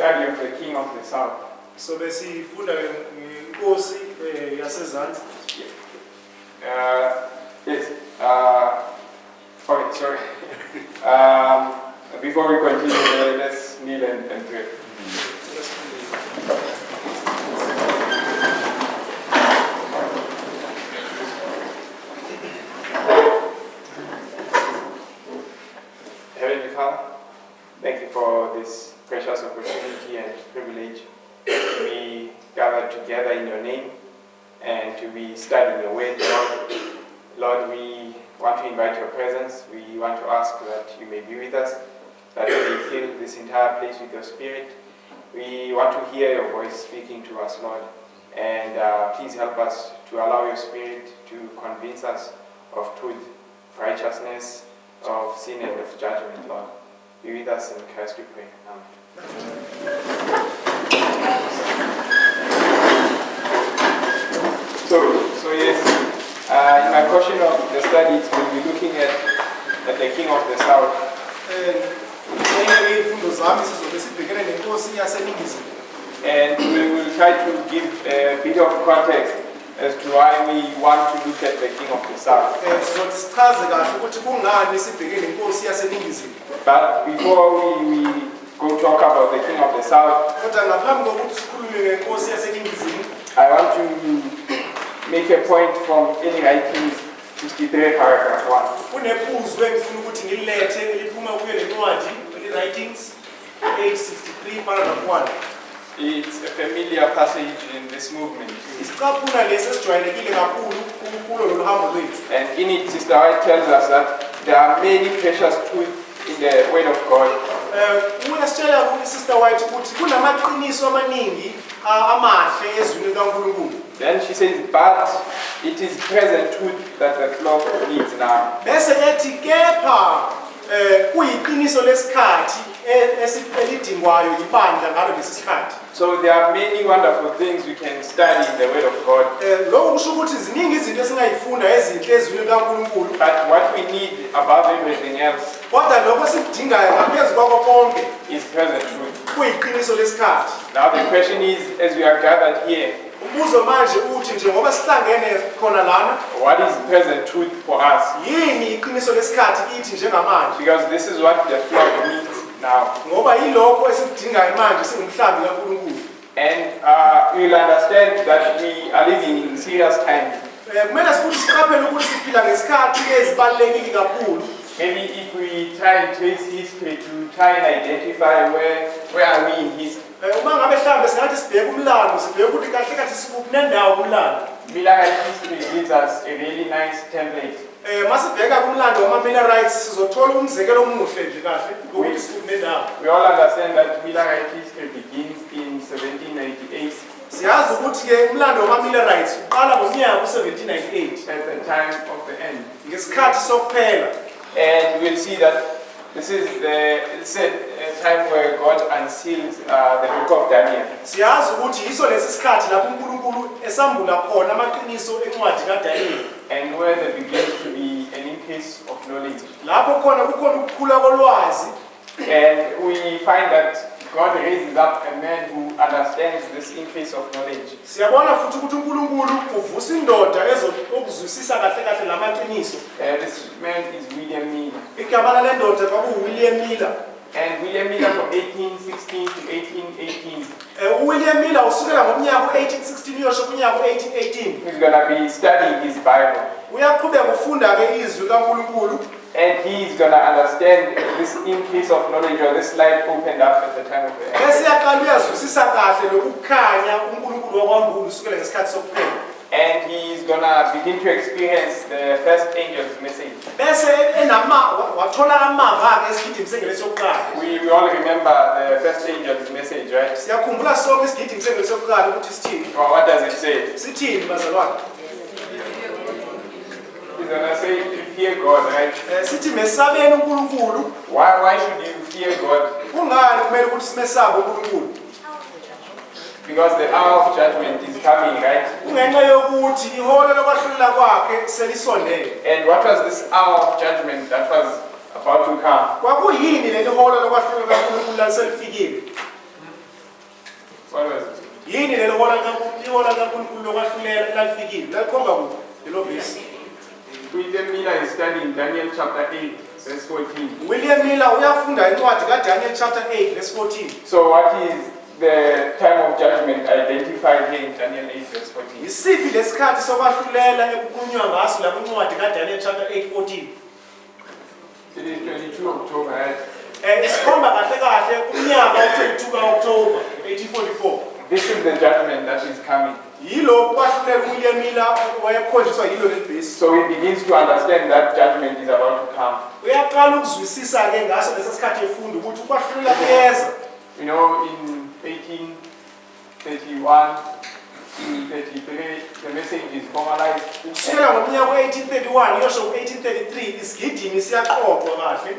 study of the King of the South. So besifunda ngeNkosi yaseZansi. Yes. Okay, sorry. Before we continue, let's kneel and pray. Heavenly Father, thank you for this precious opportunity and privilege to be gathered together in your name and to be studying your word, Lord. Lord, we want to invite your presence. We want to ask that you may be with us, that you may fill this entire place with your spirit. We want to hear your voice speaking to us, Lord. And please help us to allow your spirit to convince us of truth, righteousness, of sin and of judgment, Lord. Be with us in Christ we pray. Amen. So yes, in my portion of the studies, we'll be looking at the King of the South. And we will try to give a bit of context as to why we want to look at the King of the South. But before we go talk about the King of the South, I want to make a point from any writings 53 paragraph 1. It's a familiar passage in this movement. And in it, Sister White tells us that there are many precious truths in the Word of God. Then she says, but it is present truth that the flock needs now. So there are many wonderful things we can study in the Word of God. But what we need above everything else is present truth. Now the question is, as we are gathered here, what is present truth for us? Because this is what the flock needs now. And we will understand that we are living in serious times. Maybe if we try and trace history to try and identify where are we in history. Millerite history gives us a really nice template. We all understand that Millerite history begins in 1798. At the time of the end. And we'll see that this is a time where God unseals the book of Daniel. And where there begins to be an increase of knowledge. And we find that God raises up a man who understands this increase of knowledge. This man is William Miller. And William Miller from 1816 to 1818. William Miller he's going to be studying his Bible. And he is going to understand this increase of knowledge, or this light opened up at the time of the end. And he is going to begin to experience the first angel's message. We all remember the first angel's message, right? Well, what does it say? He's going to say to fear God, right? Why should you fear God? Because the hour of judgment is coming, right? And what was this hour of judgment that was about to come? What was it? Yini lelo wona kaNkulunkulu lokwahlulela lalifikile. Lalikhomba kuphi? Lelo verse. William Miller is studying Daniel chapter 8, verse 14. William Miller uyafunda incwadi kaDaniel chapter 8 verse 14. So what is the time of judgment identified here in Daniel 8, verse 14? Isiphi lesikhathi sokwahlulela ekukhulunywa ngaso la kwincwadi kaDaniel chapter 8:14? It is 22 October, right? Isikhomba kahle kahle umnyaka u-22 ka-October 1844. This is the judgment that is coming. Yilo kwahlulela uWilliam Miller wayekhonjiswa yilo leli verse. So he begins to understand that judgment is about to come. Uyaqala ukuzwisisa ke ngaso lesa sikhathi efunda ukuthi ukwahlulela kuyeza. You know, in 1831 to 33, the message is formalized. Kusukela ngomnyaka we-1831 iyosho ku-1833 isigidimi siyaqoqwa kahle.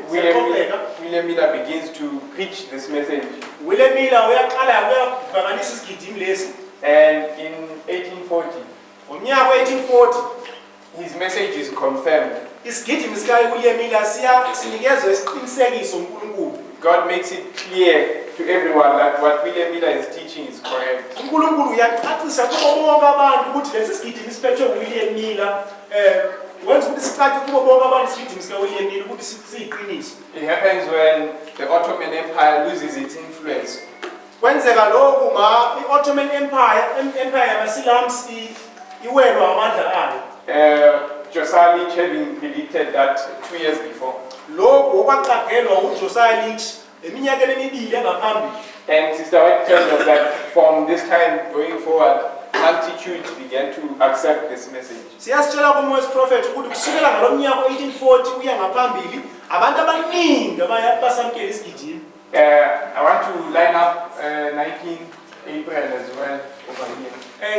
William Miller begins to preach this message. William Miller uyaqala uyavakalisa isigidimi lesi. And in 1840, ngomnyaka we-1840 his message is confirmed. Isigidimi sikaWilliam Miller sinikezwa isiqinisekiso uNkulunkulu. God makes it clear to everyone that what William Miller is teaching is correct. uNkulunkulu uyacacisa kubo bonke abantu ukuthi lesi sigidimi siphethwe uWilliam Miller wenza ukuthi sicace kubo bonke abantu isigidimi sikaWilliam Miller ukuthi siyiqiniso. It happens when the Ottoman Empire loses its influence. Kwenzeka lokhu i-Ottoman Empire yamaSilams iwelwa amandla ayo. Josiah Leach having predicted that 2 years before. Lokhu okwaqagelwa uJosiah Leach eminyakeni emibili engaphambili. And Sister White tells us that from this time going forward, multitudes began to accept this message. Siyasitshela kuMoses prophet ukuthi kusukela ngalomnyaka we-1840 kuya ngaphambili abantu abaningi basamkela isigidimi. I want to line up 19 April as well over here.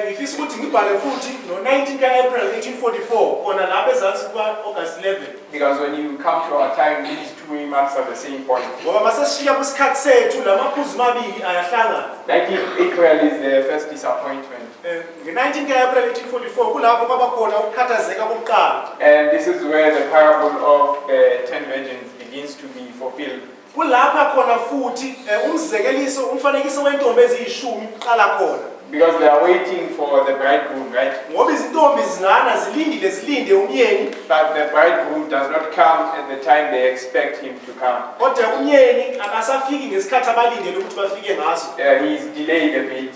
Ngifisa ukuthi ngibhale futhi no-19 ka-April 1844 khona lapha ezansi kuka-August 11. Because when you come to our time, these two months are the same point. Ngoba masesifika kwisikhathi sethu lamaphuzu mabili ayahlangana. 19 April is the first disappointment. Nge-19 ka-April 1844 kulapho kwaba khona ukukhathazeka kokuqala. And this is where the parable of the 10 virgins begins to be fulfilled. Kulapha khona futhi umfanekiso wentombi eziyishumi uqala khona. Because they are waiting for the bridegroom, right? Ngoba izintombi zingana zilinde umyeni. But the bridegroom does not come at the time they expect him to come. Kodwa umyeni akasafiki ngesikhathi abalindele ukuthi bafike ngaso. He is delayed a bit.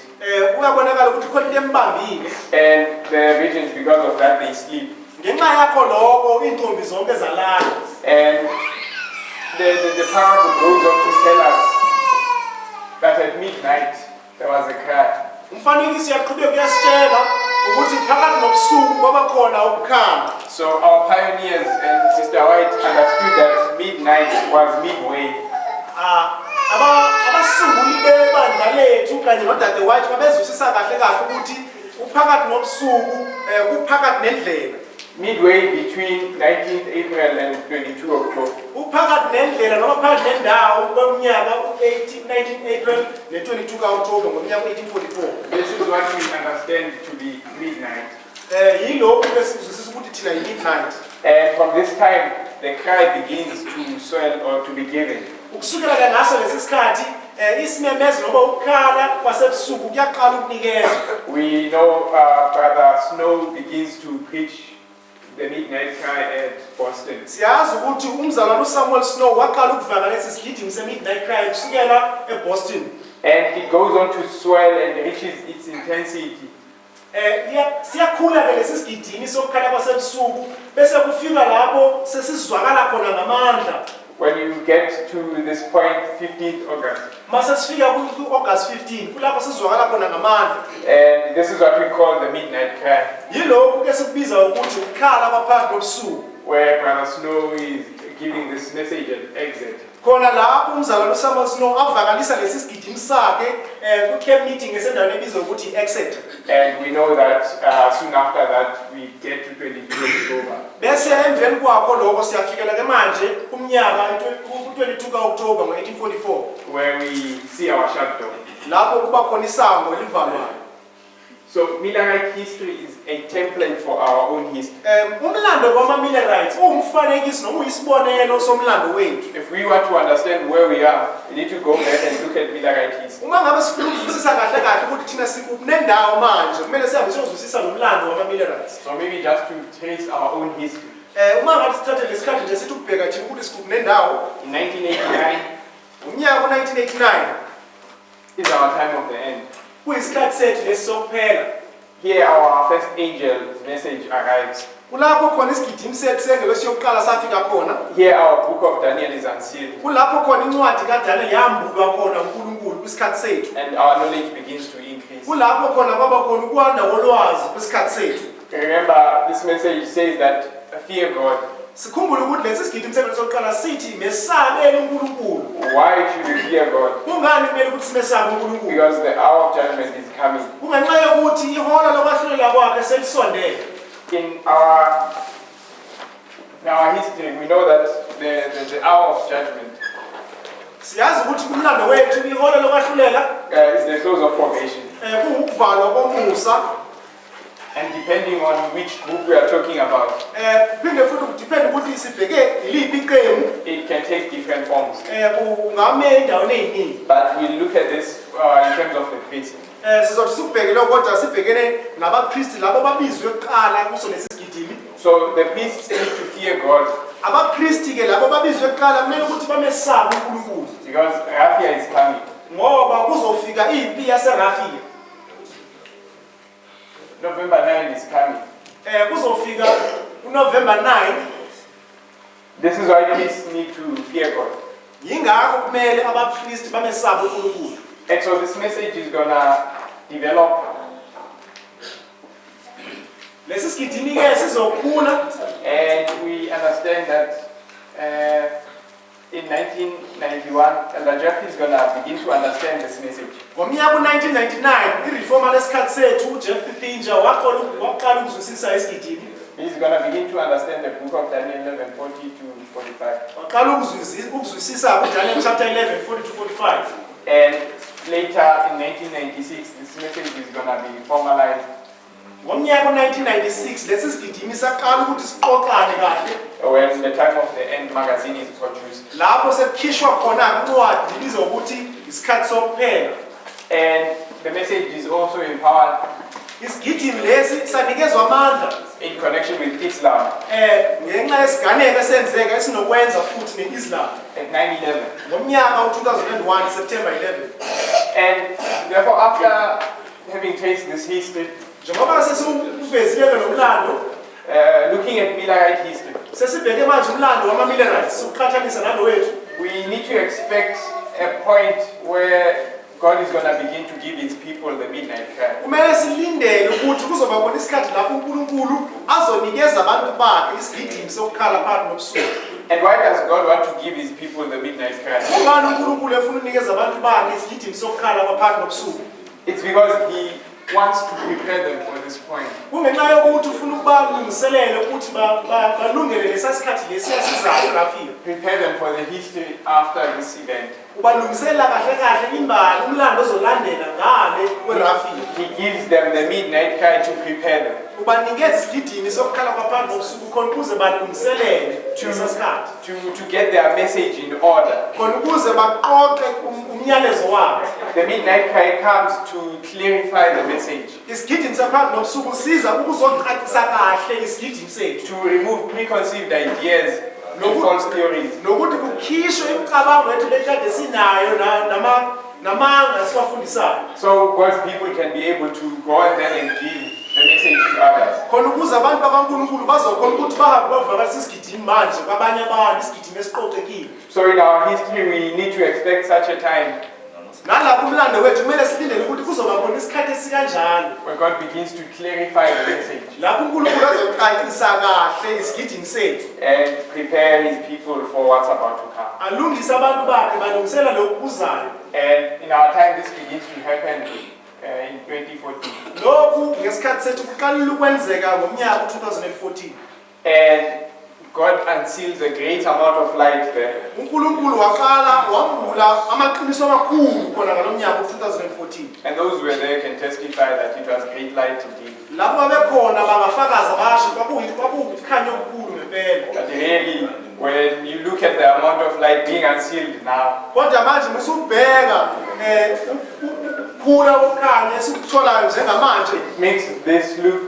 Kuyabonakala ukuthi khona into embambile. And the virgins, because of that, they sleep. Ngenxa yakho lokho intombi zonke zalala. And the parable goes on to tell us that at midnight there was a cry. Umfanekiso uyaqhubeka uyasitshela ukuthi phakathi nobusuku kwaba khona ukukhala. So our pioneers and Sister White understood that midnight was midway. Abasunguli bebandla lethu kanye noDade White babezwisisa kahle ukuthi uphakathi nobusuku uphakathi nendlela. Midway between 19th April and 22 October. Uphakathi nendlela noma phakathi nendawo kweminyaka u-19 April ne-22 ka-October ngomnyaka u-1844. This is what we understand to be midnight. Yilokhu besizwisisa ukuthi thina yi-midnight. And from this time, the cry begins to swell or to be given. Ukusukela ke ngaso lesi sikhathi isimemezelo noma ukukhala kwasebusuku kuyaqala ukunikezwa. We know Brother Snow begins to preach the midnight cry at Boston. Siyazi ukuthi umzalwane uSamuel Snow waqala ukuvaka lesi sigidimi se-midnight cry kusukela eBoston. And it goes on to swell and reaches its intensity. Siyakhula ke lesi sigidimi sokukhala kwasebusuku bese kufika lapho sesizwakala khona ngamandla. When you get to this point, 15th August. Mase sifika ku-August 15 kulapho sizwakala khona ngamandla. And this is what we call the midnight cry. Yilokhu ke sikubiza ukuthi ukukhala kwaphakathi nobusuku. Where Brother Snow is giving this message at exit. Khona lapho umzalwane uSamuel Snow avakalisa lesi sigidimi sakhe ku-camp meeting esendaweni ebizwa ukuthi Exeter. And we know that soon after that we get to 22 October. Bese emveni kwakho lokho siyafikela ke manje kumnyaka u-22 ka-October ngo-1844. Where we see our shutdown. Lapho kuba khona isango elivalwayo. So Millerite history is a template for our own history. Umlando wama-Millerites umfanekiso noma uyisibonelo somlando wethu. If we want to understand where we are, we need to go back and look at Millerite history. Uma ngabe sifuna ukuzwisisa kahle kahle ukuthi thina sikunendawo manje kumele sihambe siyozwisisa nomlando wama-Millerites. So maybe just to trace our own history. Uma ngabe sithathe lesikhathi nje sithi ukubheka thina ukuthi sikunendawo. In 1989, Unyaka u-1989 is our time of the end. kuyisikhathi sethu lesi sokuphela. Here our first angel's message arrives. Kulapho khona isigidimi sethu sengelo siyokuqala safika khona. Here our book of Daniel is unsealed. Kulapho khona incwadi kaDaniel yambulwa khona uNkulunkulu kwisikhathi sethu. And our knowledge begins to increase. Kulapho khona kwaba khona ukwanda kolwazi kwisikhathi sethu. Remember, this message says that fear God. Sikhumbule ukuthi lesi sigidimi sengelo sokuqala sithi mesabele uNkulunkulu. Why should we fear God? Kungani kumele ukuthi simesabe uNkulunkulu? Because the hour of judgment is coming. Kungenxa yokuthi ihola lokwahlulela kwakhe selisondele. In our history, we know that the hour of judgment Siyazi ukuthi kumlando wethu ihola lokwahlulela is the close of probation. kukuvalwa komusa. And depending on which group we are talking about, Phinde futhi kudepend ukuthi sibheke iliphi iqembu. it can take different forms. Kungame endaweni eziningi. But we look at this in terms of the priest. Sizothi sikubheke lokho kodwa sibhekene nabapristi labo babizwe kuqala kuso lesi sigidimi. So the priests need to fear God Abapristi ke labo babizwe kuqala kumele ukuthi bamesabe uNkulunkulu because Raphia is coming. ngoba kuzofika impi yaseRafiya. November 9 is coming. Kuzofika uNovember 9. This is why priests need to fear God. Yingakho kumele abapristi bamesabe uNkulunkulu. And so this message is gonna develop. Lesi sigidimi ke sizokhula. And we understand that in 1991, Elder Jeff is going to begin to understand this message. Ngomnyaka u-1999 ireformer lesikhathi sethu uJeff Pinja waqala ukuzwisisa isigidimi. He's going to begin to understand the book of Daniel 11:40 to 45. Waqala ukuzwisisa uDaniel chapter 11:40 to 45. And later in 1996, this message is going to be formalized. Ngomnyaka u-1996 lesi sigidimi saqala ukuthi siqoqane kahle. When the Time of the End magazine is produced. Lapho sekukhishwa khona incwadi ibizwa ukuthi isikhathi sokuphela. And the message is also empowered Isigidimi lesi sanikezwa amandla in connection with Islam ngenxa yesiganeko esenzeka esinokwenza futhi neIslam at 9/11. ngomnyaka u-2001 September 11. And therefore, after having traced this history, Njengoba sesiuvezile nomlando looking at Millerite history, sesibheke manje umlando wama-Millerites siuqhathanisa nalowethu. we need to expect a point where God is going to begin to give his people the midnight cry. Kumele silindele ukuthi kuzoba khona isikhathi lapho uNkulunkulu azonikeza abantu bakhe isigidimi sokukhala phakathi nobusuku. And why does God want to give his people the midnight cry? Kungani uNkulunkulu efuna unikeza abantu bakhe isigidimi sokukhala phakathi nobusuku? It's because he wants to prepare them for this point. Kungenxa yokuthi ufuna ukubalungiselele ukuthi balungele lesasikhathi lesiya sizayo eRafiya. Prepare them for the history after this event. Ubalungiselela kahle kahle imbali umlando ozolandela ngale kweRafiya. He gives them the midnight cry to prepare them. Ubanikeza isigidimi sokukhala phakathi nobusuku khona ukuze balungiselele lesasikhathi. To get their message in order. Khona ukuze baqoqe umyalezo wabo. The midnight cry comes to clarify the message. Isigidimi saphakathi nobusuku siza ukuzoqaqisa kahle isigidimi sethu. To remove preconceived ideas and false theories. Nokuthi kukhishwe imicabango yethu lekade sinayo namanga siwafundisayo. So God's people can be able to go on then and give the message to others. Khona ukuze abantu bakaNkulunkulu bazokhona ukuthi bahambe bavakalise isigidimi manje kwabanye abantu isigidimi esiqoqekile. So in our history we need to expect such a time Nalapho umlando wethu kumele silindele ukuthi kuzoba khona isikhathi esikanjalo where God begins to clarify the message lapho uNkulunkulu azoqaqisa kahle isigidimi sethu and prepare his people for what's about to come. alungise abantu bakhe balungisela lokuzayo. And in our time this begins to happen in 2014. Lokhu ngesikhathi sethu kuqalile ukwenzeka ngomnyaka u-2014. And God unseals a great amount of light there. uNkulunkulu waqala wambula amaqiniso amakhulu khona ngalomnyaka 2014. And those who were there can testify that it was great light indeed. Labo bekhona bangafakaza basho kwakuyikhanya okukhulu ngempela. But really, when you look at the amount of light being unsealed now, Kodwa manje musubheka ukukhula kokukhanya esikutholayo njengamanje it makes this look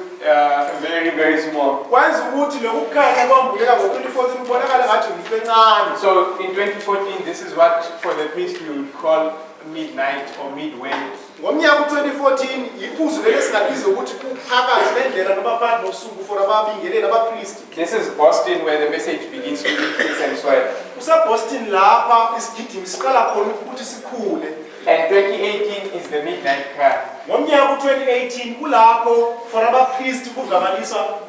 very, very small. kwenza ukuthi lokukhanya kwambulela ngo-2014 kubonakala ngathi yinto encane. So in 2014, this is what for the priest we would call midnight or midway. Ngomnyaka u-2014 iphuzu leli singabiza ukuthi kuphakathi nendlela nabaphathi nosuku for ababingeleli abapristi. This is Boston, where the message begins to increase and swell. KuseBoston lapha isigidimi siqala khona ukuthi sikhule. And 2018 is the midnight cry. Ngomnyaka u-2018 kulapho for abapristi kuvakaliswa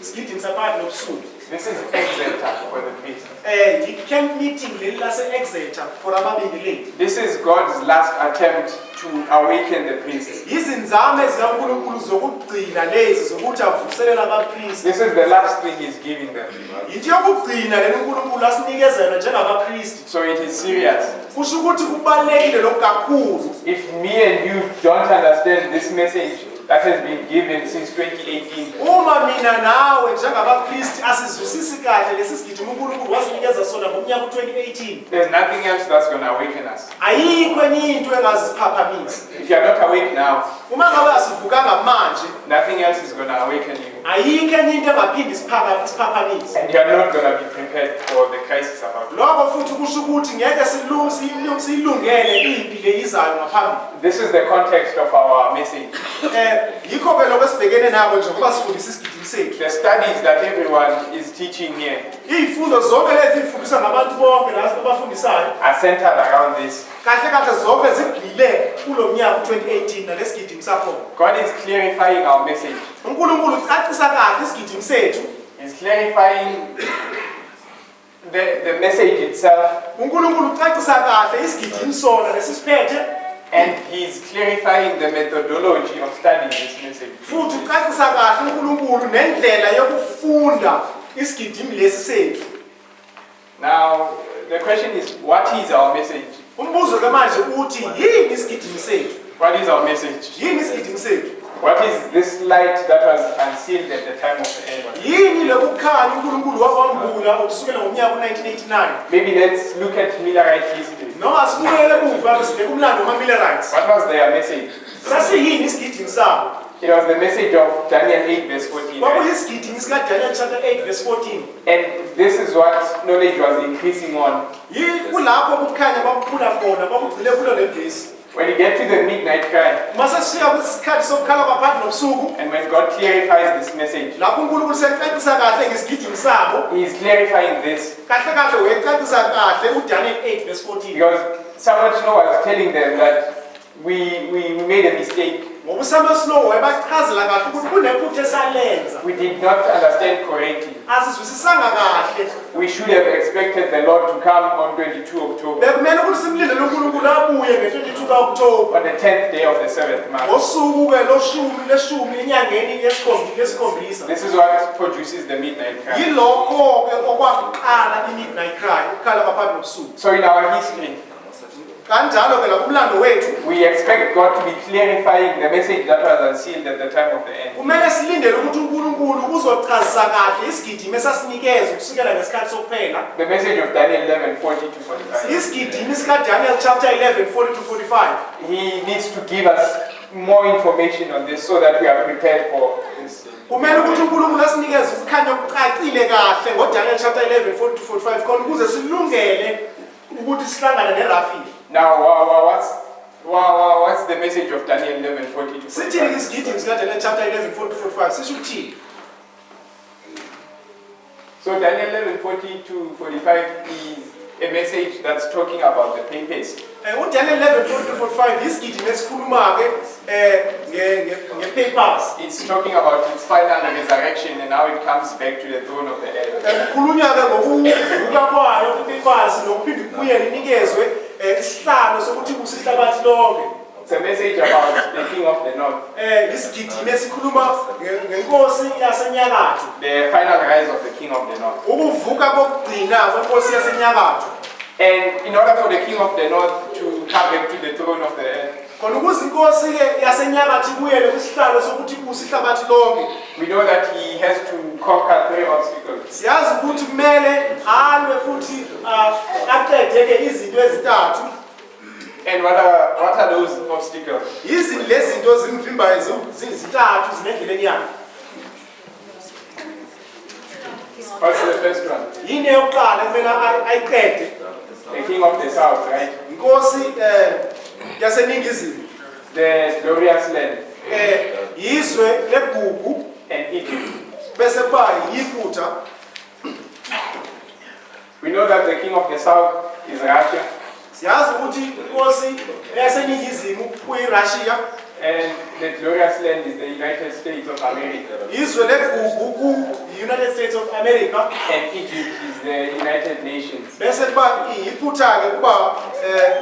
isigidimi saphathi nobusuku. This is Exeter for the priest. I-camp meeting leli lase-Exeter for ababingeleli. This is God's last attempt to awaken the priests. Izinzame zikaNkulunkulu zokugcina lezi zokuthi avuselela abapristi. This is the last thing He's giving them. Into yokugcina leli uNkulunkulu asinikezela njengabapristi. So it is serious. Kusho ukuthi kubalulekile lokhu kakhulu. If me and you don't understand this message that has been given since 2018, Uma mina nawe njengabapristi asizwisisi kahle lesi sigidi uNkulunkulu wasinikeza sona ngomnyaka u-2018. there's nothing else that's going to awaken us. Ayikho enye into engazisiphaphamisa. If you're not awake now, Uma ngabe asivukanga manje, nothing else is going to awaken you. ayikho enye into engaphindi isiphaphamisa. And you're not going to be prepared for the crisis about to. Lokho futhi kusho ukuthi ngeke silungele impi leyizayo ngaphambili. This is the context of our message. Yikho ke lokho esibhekene nako nje ngoba sifundisa isigidi sethu. The studies that everyone is teaching here Izifundo zonke lezi zifundiswa ngabantu bonke labo abafundisayo. are centered around this. Kahle kahle zonke zigxile kulomnyaka u-2018 nalesigidi sakhona. God is clarifying our message. uNkulunkulu ucacisa kahle isigidi sethu. He's clarifying the message itself, uNkulunkulu ucacisa kahle isigidi sona lesisiphethe. and He's clarifying the methodology of studying this message. Futhi ucacisa kahle uNkulunkulu nendlela yokufunda isigidi lesi sethu. Now, the question is, what is our message? Umbuzo ke manje uthi yini isigidi sethu? What is our message? Yini isigidi sethu? What is this light that was unsealed at the time of the end? Yini lokukhanya uNkulunkulu wakwambula ukusukela ngomnyaka u-1989? Maybe let's look at Millerite history. Noma sibuyele emuva sibheke umlando wama-Millerites. What was their message? Sasiyini isigidi sabo? It was the message of Daniel 8 verse 14. Kwakuyisigidi sikaDaniel chapter 8 verse 14. And this is what knowledge was increasing on. Kulapho ukukhanya bakukhula khona bakugcile kulo le verse. When you get to the midnight cry, Masasiya kwisikhathi sokukhala kwaphakathi nobusuku, and when God clarifies this message, lapho uNkulunkulu secacisa kahle ngesigidi sabo, He is clarifying this kahle kahle wecacisa kahle uDaniel 8 verse 14. because someone was telling them that we made a mistake. Ngokusama slow wayebachazela kahle ukuthi kunephutha esalenza. We did not understand correctly. Asizwisisanga kahle. We should have expected the Lord to come on 22 October, Bekumele ukuthi simlinde uNkulunkulu abuye nge-22 ka-October. on the 10th day of the 7th month. Ngosuku ke leshumi enyangeni yesikhombisa. This is what produces the midnight cry. Yilokho ke okwaqala i-midnight cry, ukukhala kwaphakathi nobusuku. So in our history, Kanjalo ke lakumlando wethu we expect God to be clarifying the message that was unsealed at the time of the end. kumele silindele ukuthi uNkulunkulu uzochazisa kahle isigidi esasinikezwe kusukela ngesikhathi sokuphela. The message of Daniel 11:40-45. Isigidi sikaDaniel chapter 11 40-45. He needs to give us more information on this so that we are prepared for this. Kumele ukuthi uNkulunkulu asinikeze ukukhanya okucacile kahle ngoDaniel chapter 11 40-45 khona ukuze silungele ukuthi sihlangane neRafili. Now, what's the message of Daniel 11:40-45? Sithini isigidi sikaDaniel chapter 11 40-45 sisho ukuthini? So Daniel 11:40-45 is a message that's talking about the papacy. uDaniel 11:40-45 isigidi esikhuluma ke nge-papers. It's talking about its final resurrection and how it comes back to the throne of the earth. Kukhulunywa ke ngokuvuka kwayo i-papers nokuphinde kubuyele inikezwe isihlalo sokuthi kusihlabathi lonke. It's a message about the King of the North. Isigidi esikhuluma ngenkosi yasenyakatho. The final rise of the King of the North. Ukuvuka kokugcina kwenkosi yasenyakatho. And in order for the King of the North to come back to the throne of the earth, khona ukuze inkosi ke yasenyakatho ibuyele kwisihlalo sokuthi kusihlabathi lonke. we know that he has to conquer 3 obstacles. Siyazi ukuthi kumele alwe futhi aqede ke izinto ezintathu. And what are those obstacles? Izinto lezinto zimvimbayo zintathu zinendleleni yakhe. What's the first one? Yini eyokuqala kumele ayiqede? The King of the South, right? Inkosi yaseningizimu. The glorious land. Izwe legugu And Egypt. bese kuba yiphutha. We know that the King of the South is Russia. Siyazi ukuthi inkosi yaseningizimu kuyiRussia. And the glorious land is the United States of America. Izwe legugu ku-United States of America. And Egypt is the United Nations. Bese kuba yiphutha ke kuba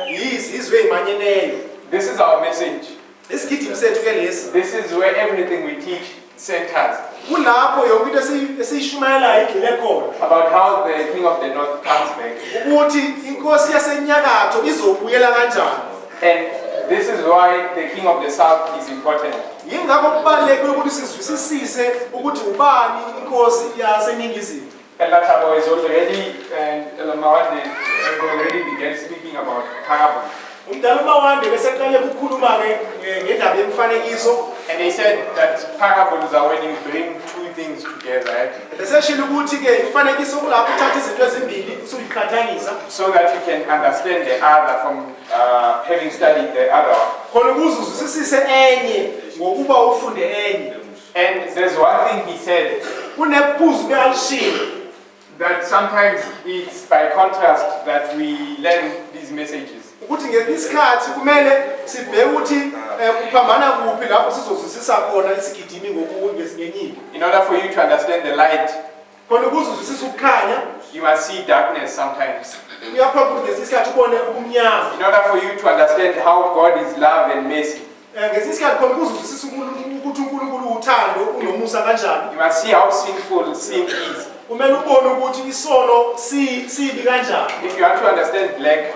izwe ezimanyeneyo. This is our message. Isigidi sethu ke lesi. This is where everything we teach centers. Kulapho yonke into esiyishumayelayo igxile khona. About how the King of the North comes back. Ukuthi inkosi yasenyakatho izobuyela kanjani. And this is why the King of the South is important. Yingakho kubalulekile ukuthi sizwisise ukuthi ubani inkosi yaseningizimu. Karabo is already, and Mawande already began speaking about Karabo. Umdala uMawande bese qale ukukhuluma ngendaba yemfanekiso. And they said that parables are when you bring 2 things together, right? Bese shilo ukuthi ke imfanekiso kulapho uthatha izinto ezimbili usuyiqhathanisa. So that you can understand the other from having studied the other one. Khona ukuze uzwisise enye ngokuba ufunde enye. And there's one thing he said, Kunephuzu bealishilo. that sometimes it's by contrast that we learn these messages. Ukuthi ngesikhathi kumele sibheke ukuthi kuphambana kuphi lapho sizozwisisa khona isigidimi ngokungesinyenyini. In order for you to understand the light, Khona ukuze uzwisise ukukhanya, you must see darkness sometimes. uyaphoqa ukuthi ngesikhathi ubone ubumnyama. In order for you to understand how God is love and mercy, Ngesikhathi khona ukuze uzwisise ukuthi uNkulunkulu uthando unomusa kanjani. you must see how sinful sin is. Kumele ubone ukuthi isono sibi kanjani. If you want to understand black,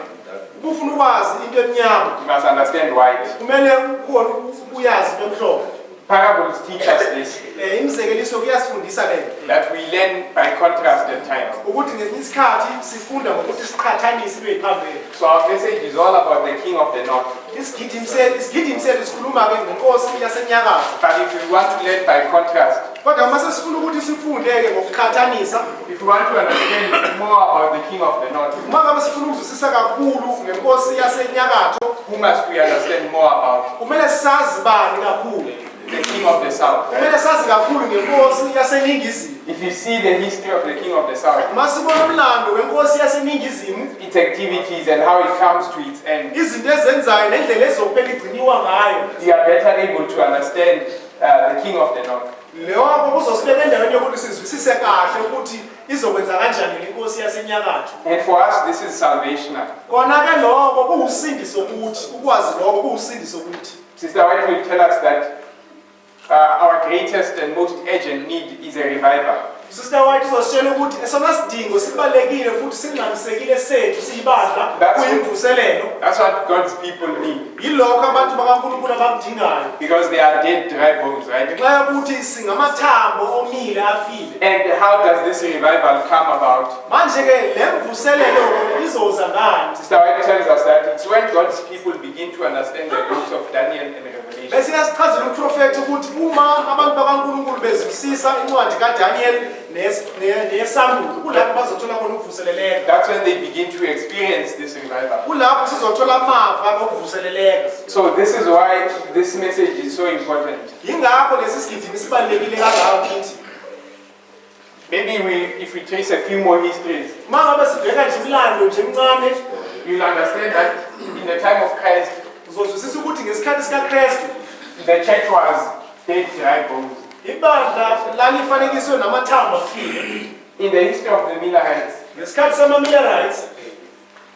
Ufuna ukwazi into emnyama, you must understand white. kumele ukhona uyazi into emhlophe. Parables teach us this, Imizekeliso kuyasifundisa lento. that we learn by contrast at times. Ukuthi ngesinye isikhathi sifunda ngokuthi siqhathanise ibe phambili. So our message is all about the King of the North. Isigidi imselo sikhuluma ke ngenkosi yasenyakatho. But if you want to learn by contrast, Kodwa mase sifuna ukuthi sifunde ke ngokuqhathanisa, if you want to understand more about the King of the North, uma sifuna ukuzwisisa kakhulu ngenkosi yasenyakatho, who must we understand more about? kumele sazi bani kakhulu. The King of the South. Kumele sazi kakhulu ngenkosi yaseningizimu. If you see the history of the King of the South, Masibona umlando wenkosi yaseningizimu, its activities and how it comes to its end, izinto ezenzayo nendlela ezophela igciniwa ngayo, you are better able to understand the King of the North. lokho kuzosibeka endaweni yokuthi sizwisise kahle ukuthi izokwenza kanjani lenkosi yasenyakatho. And for us, this is salvational. Kona ke lokho kuusindiso ukuthi, ukwazi lokho kuusindiso ukuthi. Sister White will tell us that our greatest and most urgent need is a revival. Sister White uzositshela ukuthi esona sidingo sibalekile futhi singxamisekile sethu siyibandla kuyimvuselelo. That's what God's people need. Yilokho abantu bakaNkulunkulu abakudingayo. Because they are dead, dry bones, right? Ngenxa yokuthi singamathambo omile afile. And how does this revival come about? Manje ke lemvuselelo izoza ngani? Sister White tells us that it's when God's people begin to understand the books of Daniel and Revelation. Bese yasichazela umprofeti ukuthi uma abantu bakaNkulunkulu bezwisisa incwadi kaDaniel neSamuel, kulapho bazothola khona ukuvuseleleka. That's when they begin to experience this revival. Kulapho sizothola amava okuvuseleleka. So this is why this message is so important. Yingakho lesi sigidi sibalekile kangaka kithi. Maybe if we trace a few more histories, Mangabe sibheka nje imlando nje emncane, you'll understand that in the time of Christ, uzozwisisa ukuthi ngesikhathi sikaKristu the church was dead, dry bones. ibandla lalifanekiswe namathambo afile. In the history of the Millerites, Ngesikhathi samaMillerites,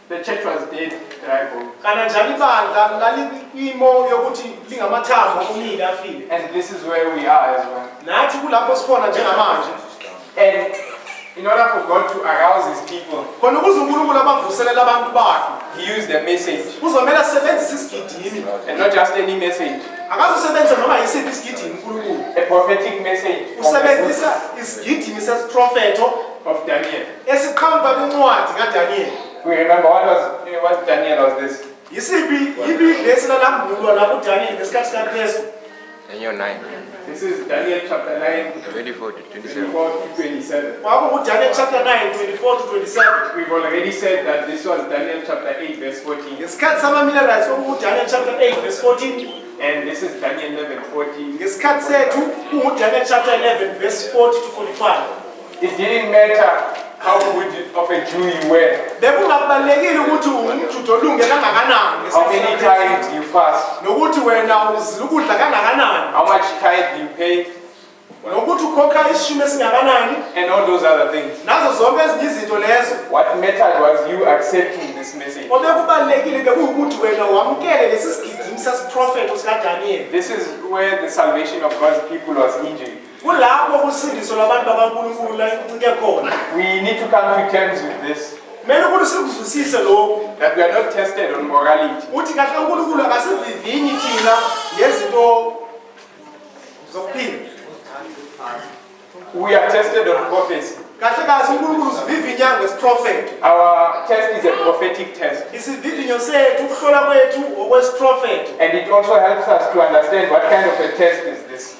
the church was dead, Karabo. Kananjani bandla lalikwimo yokuthi lingamathambo omnike afile. And this is where we are as well. Nathi kulapho sikhona njengamanje. And in order for God to arouse his people, Khona ukuze uNkulunkulu abavuselele abantu bakhe. he used the message. Kuzomela sisebenzise isigidimi. And not just any message. Akazosebenza noma yisiphi isigidimi uNkulunkulu. A prophetic message Usebenzisa isigidimi sesiprofeto of Daniel. esiqhamba kwincwadi kaDaniel. We remember what Daniel was this. Yisiphi ibivesi lalambulwa la kuDaniel ngesikhathi kaKristu. Daniel 9, This is Daniel chapter 9, 24 to 27. 24 to 27. KwakunguDaniel chapter 9 24 to 27. We've already said that this was Daniel chapter 8, verse 14. Ngesikhathi sama-Millerites kwakunguDaniel chapter 8 verse 14. And this is Daniel 11, 14. Ngesikhathi sethu kunguDaniel chapter 11 verse 40 to 45. It didn't matter how good of a Jew you were, Bekungabalekile ukuthi umJuda olungele kangakanani how many times you fast, nokuthi wena uzila ukudla kangakanani how much tithe you pay, nokuthi ukhokha isishumi esingakanani and all those other things. nazo zonke ezinye izinto lezo. What mattered was you accepting this message. Obekubalekile bekuwukuthi wena wamkele lesi sigidimi sesiprofeto sikaDaniel. This is where the salvation of God's people was hinging. Kulapho kusindiso labantu bakaNkulunkulu la incike khona. We need to come to terms with this, Kumele ukuthi sikuzwisise lokhu that we are not tested on morality. uthi kahle uNkulunkulu akasivivinyi thina ngezinto zokuphila. We are tested on prophecy. Kahle kahle uNkulunkulu usivivinya ngesiprofeto. Our test is a prophetic test. Isivivinyo sethu ukuhlola kwethu okwesiprofeto. And it also helps us to understand what kind of a test is this.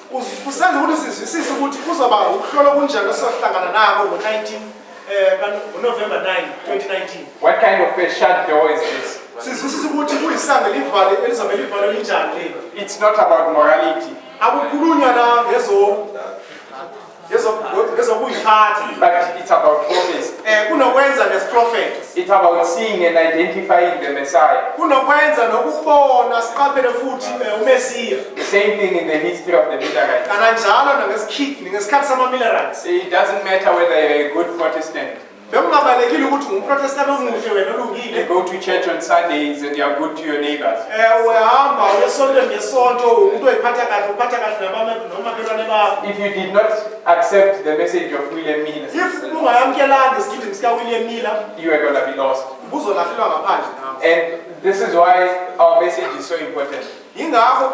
Kusenza ukuthi sizwisise ukuthi kuzoba ukuhlola kunjani esihlangana nako November 9, 2019. What kind of a shut door is this? Sizwisise ukuthi kuyisango elizobe livalo linjani leli. It's not about morality, Akukhulunywa la ngezokuyiphatha. but it's about prophecy. Kunokwenza ngesiprofeto. It's about seeing and identifying the Messiah. Kunokwenza nokubona siqaphele futhi uMesiya. The same thing in the history of the Millerites. Kananjalo ngesikhathi sama-Millerites. It doesn't matter whether you're a good Protestant. Bekungabalekile ukuthi ungumprotestant omuhle wena You olungile. go to church on Sundays and you're good to your neighbors. Uyahamba uyesonto ngesonto umuntu oyiphatha kahle uphatha kahle nomakhelwane bakho. If you did not accept the message of William Miller, If ungayamkelanga isigidimi sikaWilliam Miller you are going to be lost. ubuzolahlelwa ngaphandle nawe. And this is why our message is so important. Yingakho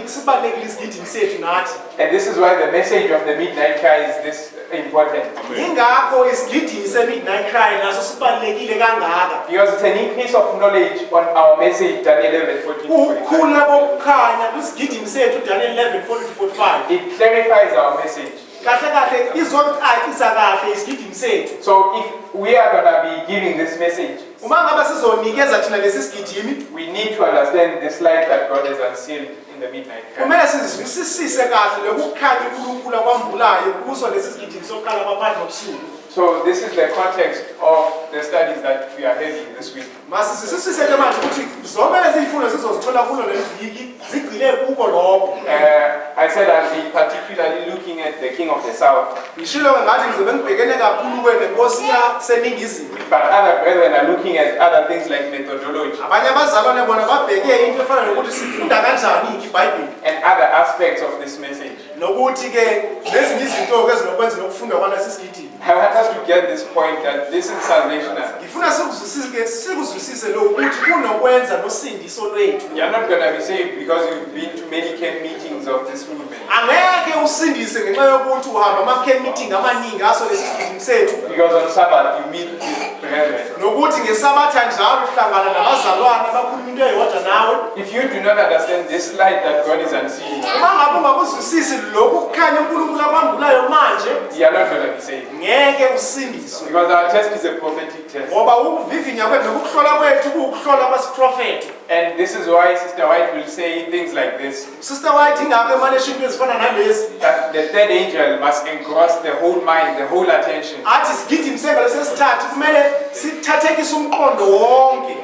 sibalekile isigidimi sethu nathi. And this is why the message of the midnight cry is this important. Yingakho isigidimi se-midnight cry naso sibalekile kangaka. Because it's an increase of knowledge on our message, Daniel 11:14 to 45. Ukukhula kokukhanya kwisigidimi sethu Daniel 11:40-45. It clarifies our message. Kahle kahle izocacisa kahle isigidimi sethu. So if we are going to be giving this message, Uma ngabe sizonikeza thina lesi sigidimi, we need to understand this light that God has unsealed in the midnight cry. kumele sizwisisise kahle lokukhanya uNkulunkulu akwambulayo kuso lesi sigidimi sokuqala kwaphandle kobusuku. So this is the context of the studies that we are having this week. Masisisise ke manje ukuthi zonke lezi zifundo sizozithola kulo leli viki zigcile kuko lokho. I said I'll be particularly looking at the King of the South, Ngishilo ke ngathi ngizobe ngibhekene kakhulu kwenkosi yaseningizimu. but other brethren are looking at other things like methodology Abanye abazalwane bona babheke into efana nokuthi sifunda kanjani iBhayibheli and other aspects of this message. nokuthi ke lezinye izinto ke ezinokwenza nokufunda kwanasi sigidimi. I want us to get this point that this is salvational. Ngifuna sikuzwisise lo ukuthi kunokwenza nosindiso lwethu. You're not going to be saved because you've been to many camp meetings of this movement. Angeke usindise ngenxa yokuthi uhamba ama-camp meeting amaningi aso lesi sigidimi sethu. Because on Sabbath you meet with brethren. Nokuthi ngesabatha njalo uhlangana nabazalwane abakhuluma into eyodwa nawe. If you do not understand this light that God is unseeing, Uma ngabe ungakuzwisisi lokhu kukhanya uNkulunkulu akwambulayo manje, you are not going to be saved. ngeke usindiswe. Because our test is a prophetic test. Ngoba ukuvivinya kwethu nokuhlola kwethu kuwukuhlola kwesiprofeto. And this is why Sister White will say things like this. Sister White ingakho emane eshinto ezifana nalezi. That the third angel must engross the whole mind, the whole attention. Athi isigidimi sengalo sesithathu kumele sithathekise umqondo wonke.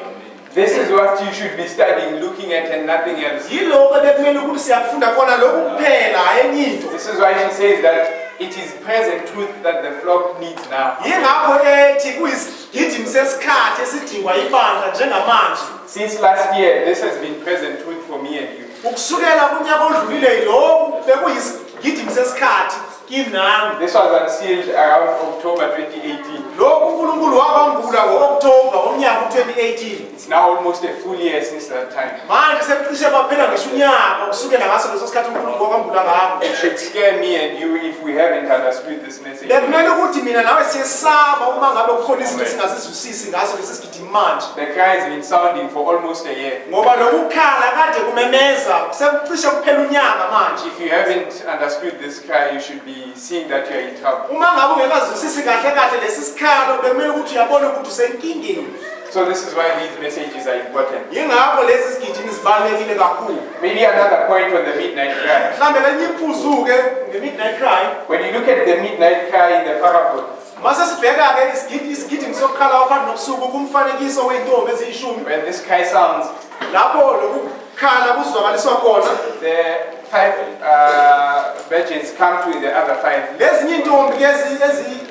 This is what you should be studying, looking at and nothing else. Yiloko bekumele ukuthi siyafunda kona lokhu kuphela enye into. This is why she says that it is present truth that the flock needs now. Yingakho ethi kuyisigidimi sesikhathi esidingwa ibandla njengamanje. Since last year, this has been present truth for me and you. Ukusukela kunyaka odlulile lokhu bekuyisigidimi sesikhathi kimi nami. This was unsealed around October 2018. Lokhu uNkulunkulu wabambula ngo-October ngomnyaka 2018. It's now almost a full year since that time. Manje sekucishe baphela ngisho unyaka kusukela ngaso leso sikhathi uNkulunkulu wabambula ngakho. It should scare me and you if we haven't understood this message. Bekumele ukuthi mina nawe siyesaba uma ngabe kukhona izinto singazizwisisi ngaso lesi sigidimi manje. The cry has been sounding for almost a year. Ngoba lokukhala kade kumemeza sekucishe kuphela unyaka manje. If you haven't understood this cry, you should be seeing that you are in trouble. Uma ngabe ungekazwisisi kahle kahle lesi sikhalo bekumele ukuthi uyabona ukuthi usenkingeni. So this is why these messages are important. Yingakho lesi sigidimi sibalulekile kakhulu. Maybe another point on the midnight cry. Mhlambe lenye iphuzu-ke nge-midnight cry. When you look at the midnight cry in the parable, Mase sibheka-ke isigidimi sokukhala kwaphakathi nobusuku kumfanekiso wey'ntombi eziyishumi. when this cry sounds, Lapho lokukhala kuzwakaliswa khona. the 5 virgins come to the other 5. Lezinye intombi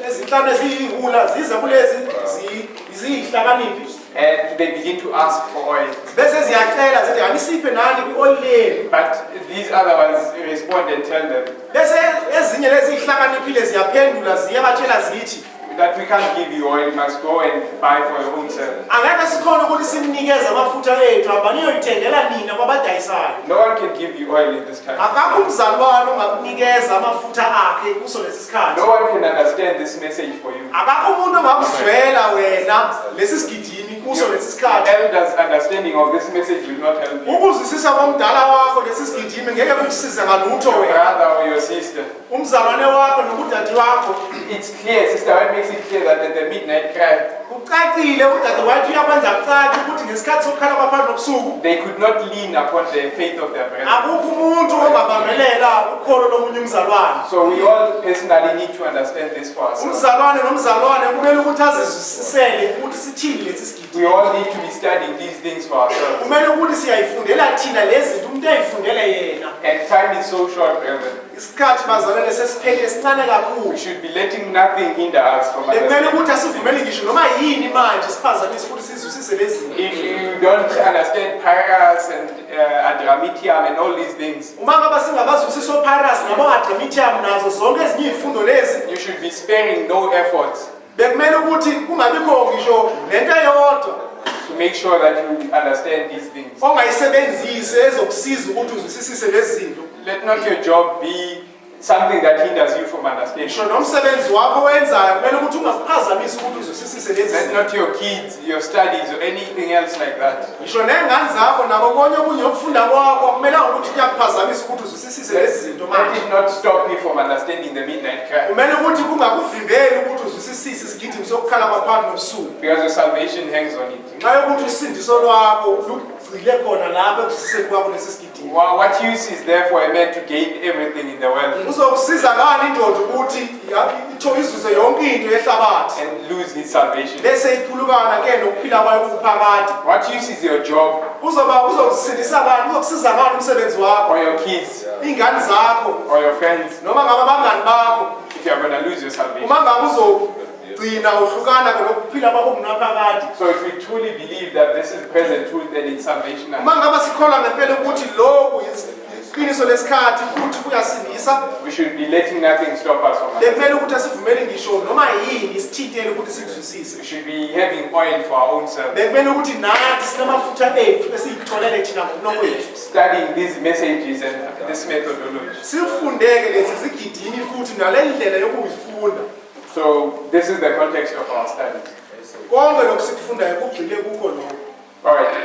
ezinhlanu eziyihula ziza kulezi ziyihlakaniphi. And they begin to ask for oil. Bese ziyacela zithi anisiphe nani kwi-oli lenu. But these other ones respond and tell them Bese ezinye lezi zihlakaniphile ziyaphendula ziyabatshela zithi that we can't give you oil, you must go and buy for your own self. angeke sikhona ukuthi simnikeze amafutha ethu hamba niyoyithengela nina kwabadayisayo. No one can give you oil in this time. Akakho umzalwane ongakunikeza amafutha akhe kuso lesi sikhathi. No one can understand this message for you. Akakho umuntu ongakuzwela wena lesi sigidimi kuso lesi sikhathi. Elders' understanding of this message will not help you. Ukuzwisisa komdala wakho lesi sigidimi ngeke kukusize ngalutho Your wena. brother or your sister. Umzalwane wakho nokudade wakho. It's clear, sister, what makes it clear that at the midnight cry, Ucacile udade wakho uyakwenza kucace ukuthi ngesikhathi sokukhala kwaphakathi nobusuku they could not lean upon the faith of their brethren. akukho umuntu ongabambelela ukholo lomunye umzalwane. So we all personally need to understand this for ourselves. Umzalwane nomzalwane kumele ukuthi azizwisisele ukuthi sithini lesi sigidi. We all need to be studying these things for ourselves. Kumele ukuthi siyayifundela thina lezi zinto umuntu ayifundele yena. And time is so short, brethren. Isikhathi bazalwane sesiphelile sincane kakhulu. We should be letting nothing hinder us from Bekumele understanding. ukuthi asivumele ngisho noma yini manje siphazamise ukuthi sizwisise lezi zinto. If you don't understand Paras and Adramitium and all these things, Uma ngabe singabazwisisa oPyrrhus nabo-Adramitium nazo zonke ezinye izifundo lezi you should be sparing no effort bekumele ukuthi kungabikho ngisho lento eyodwa to make sure that you understand these things. ongayisebenzise ezokusiza ukuthi uzwisisise lezi zinto. Let not your job be something that hinders you from understanding. Ngisho nomsebenzi wakho wenzayo kumele ukuthi ungakuphazamisi ukuthi uzwisisise lezi Let zinto. not your kids, your studies, or anything else like that. Ngisho nengane zakho nako konke okunye okufunda kwakho akumelanga ukuthi kuyakuphazamisa ukuthi uzwisisise lezi zinto Let manje. it not stop you from understanding the midnight cry. Kumele ukuthi kungakuvimbeli ukuthi uzwisisise isigidimi sokukhala kwaphakathi nobusuku. Because your salvation hangs on it. Nxa yokuthi usindiso lwakho lugxile khona lapho ekuzwisiseni kwakho lesi sigidimi. What use is there for a man to gain everything in the world Uzokusiza ngani indoda ukuthi izuze yonke into yehlabathi and lose his salvation? bese iphulukana ke nokuphila kwayo kuphakade? What use is your job Uzokusindisa ngani, uzokusiza ngani umsebenzi wakho, or your kids ingane zakho or your friends noma ngabe abangani bakho if you are going to lose your salvation? uma ngabe uzogcina uhlukana ke nokuphila kwakho kunaphakade? So if we truly believe that this is present truth and it's salvational, Uma ngabe sikholwa ngempela ukuthi lokhu iqiniso lesikhathi futhi kuyasindisa, we should be letting nothing stop us from it. bekumele ukuthi asivumele ngisho noma yini isithintele ukuthi sikuzwisise. We should be having oil for our own self. Bekumele ukuthi nathi sinamafutha ethu esiyitholele thina ngokunokwethu. Studying these messages and this methodology. Sifundeke lezi zigidini futhi nale ndlela yokuzifunda. So this is the context of our study. Konke lokhu sikufundayo kugxile kukho lokho. All right.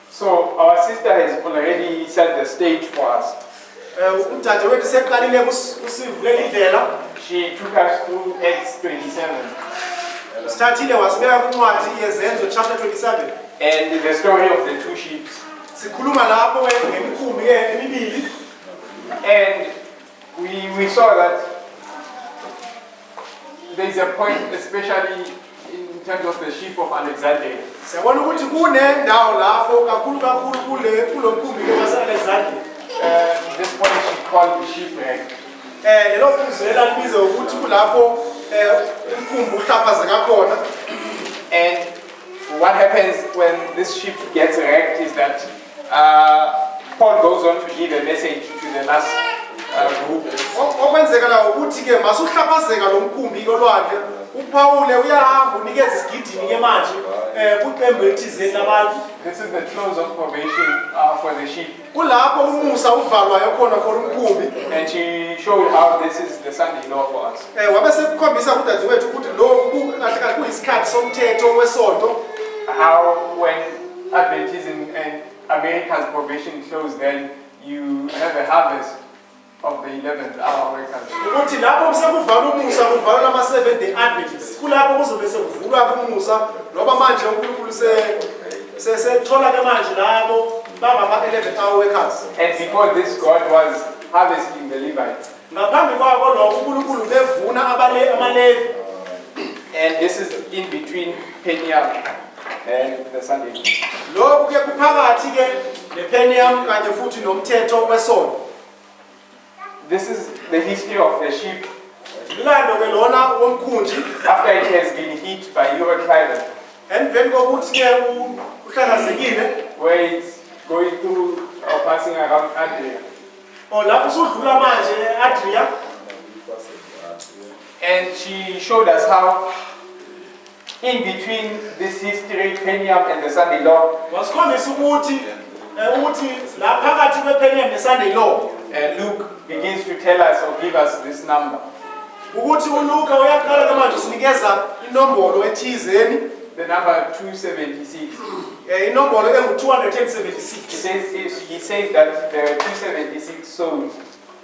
So our sister has already set the stage for us. Udade wethu seqalile kusivulela indlela. She took us through Acts 27. Sithathile wasibeka kwincwadi yezenzo chapter 27. And the story of the two sheep. Sikhuluma lapho ngemikhumbi emibili. And we saw that there is a point, especially in terms of the sheep of Alexandria. Siyabona ukuthi kunendawo lapho kakhulu kulo mkhumbi waseAlexandria. This point she called the shipwreck. Lelo phuzela libiza ukuthi kulapho umkhumbi uhlaphazeka khona. And what happens when this ship gets wrecked is that Paul goes on to give a message to the last group. Okwenzeka la ukuthi ke masuhlaphazeka lo mkhumbi kolwandle uPaule uyahamba unikeza isigidini ke manje kuqembu elithizeni labantu. This is the close of probation for the ship. Kulapho umusa uvalwayo khona for umkhumbi. And she showed how this is the Sunday law for us. Wabe sekukhombisa kudadewethu ukuthi lokhu kahle kahle kuyisikhathi somthetho wesonto. How when Adventism and America's probation closed, then you have a harvest of the 11th hour workers. Ukuthi lapho sekuvala umusa kuvala lama 7 day Adventists. Kulapho kuzobe sekuvulwa umusa ngoba manje uNkulunkulu sethola ke manje labo bangama 11th hour workers. And before this, God was harvesting the Levites. Ngaphambi kwako lokho uNkulunkulu bevuna amalevi. And this is in between Peniel and the Sunday. Lokhu ke kuphakathi ke nePeniel kanye futhi nomthetho wesonto. This is the history of the sheep Mlando ke lona womkhunji after it has been hit by Euroclimate, emveni kokuthi ke uhlakazekile where it's going through or passing around Adria. lapho usudlula manje eAdria. And she showed us how in between this history, Peniel and the Sunday law, Wasikhombisa ukuthi la phakathi kwePeniel neSunday law Luke begins to tell us or give us this number. ukuthi uLuka uyaqala manje usinikeza inombolo ethizeni, The number 276. inombolo engu276. He says that there are 276 souls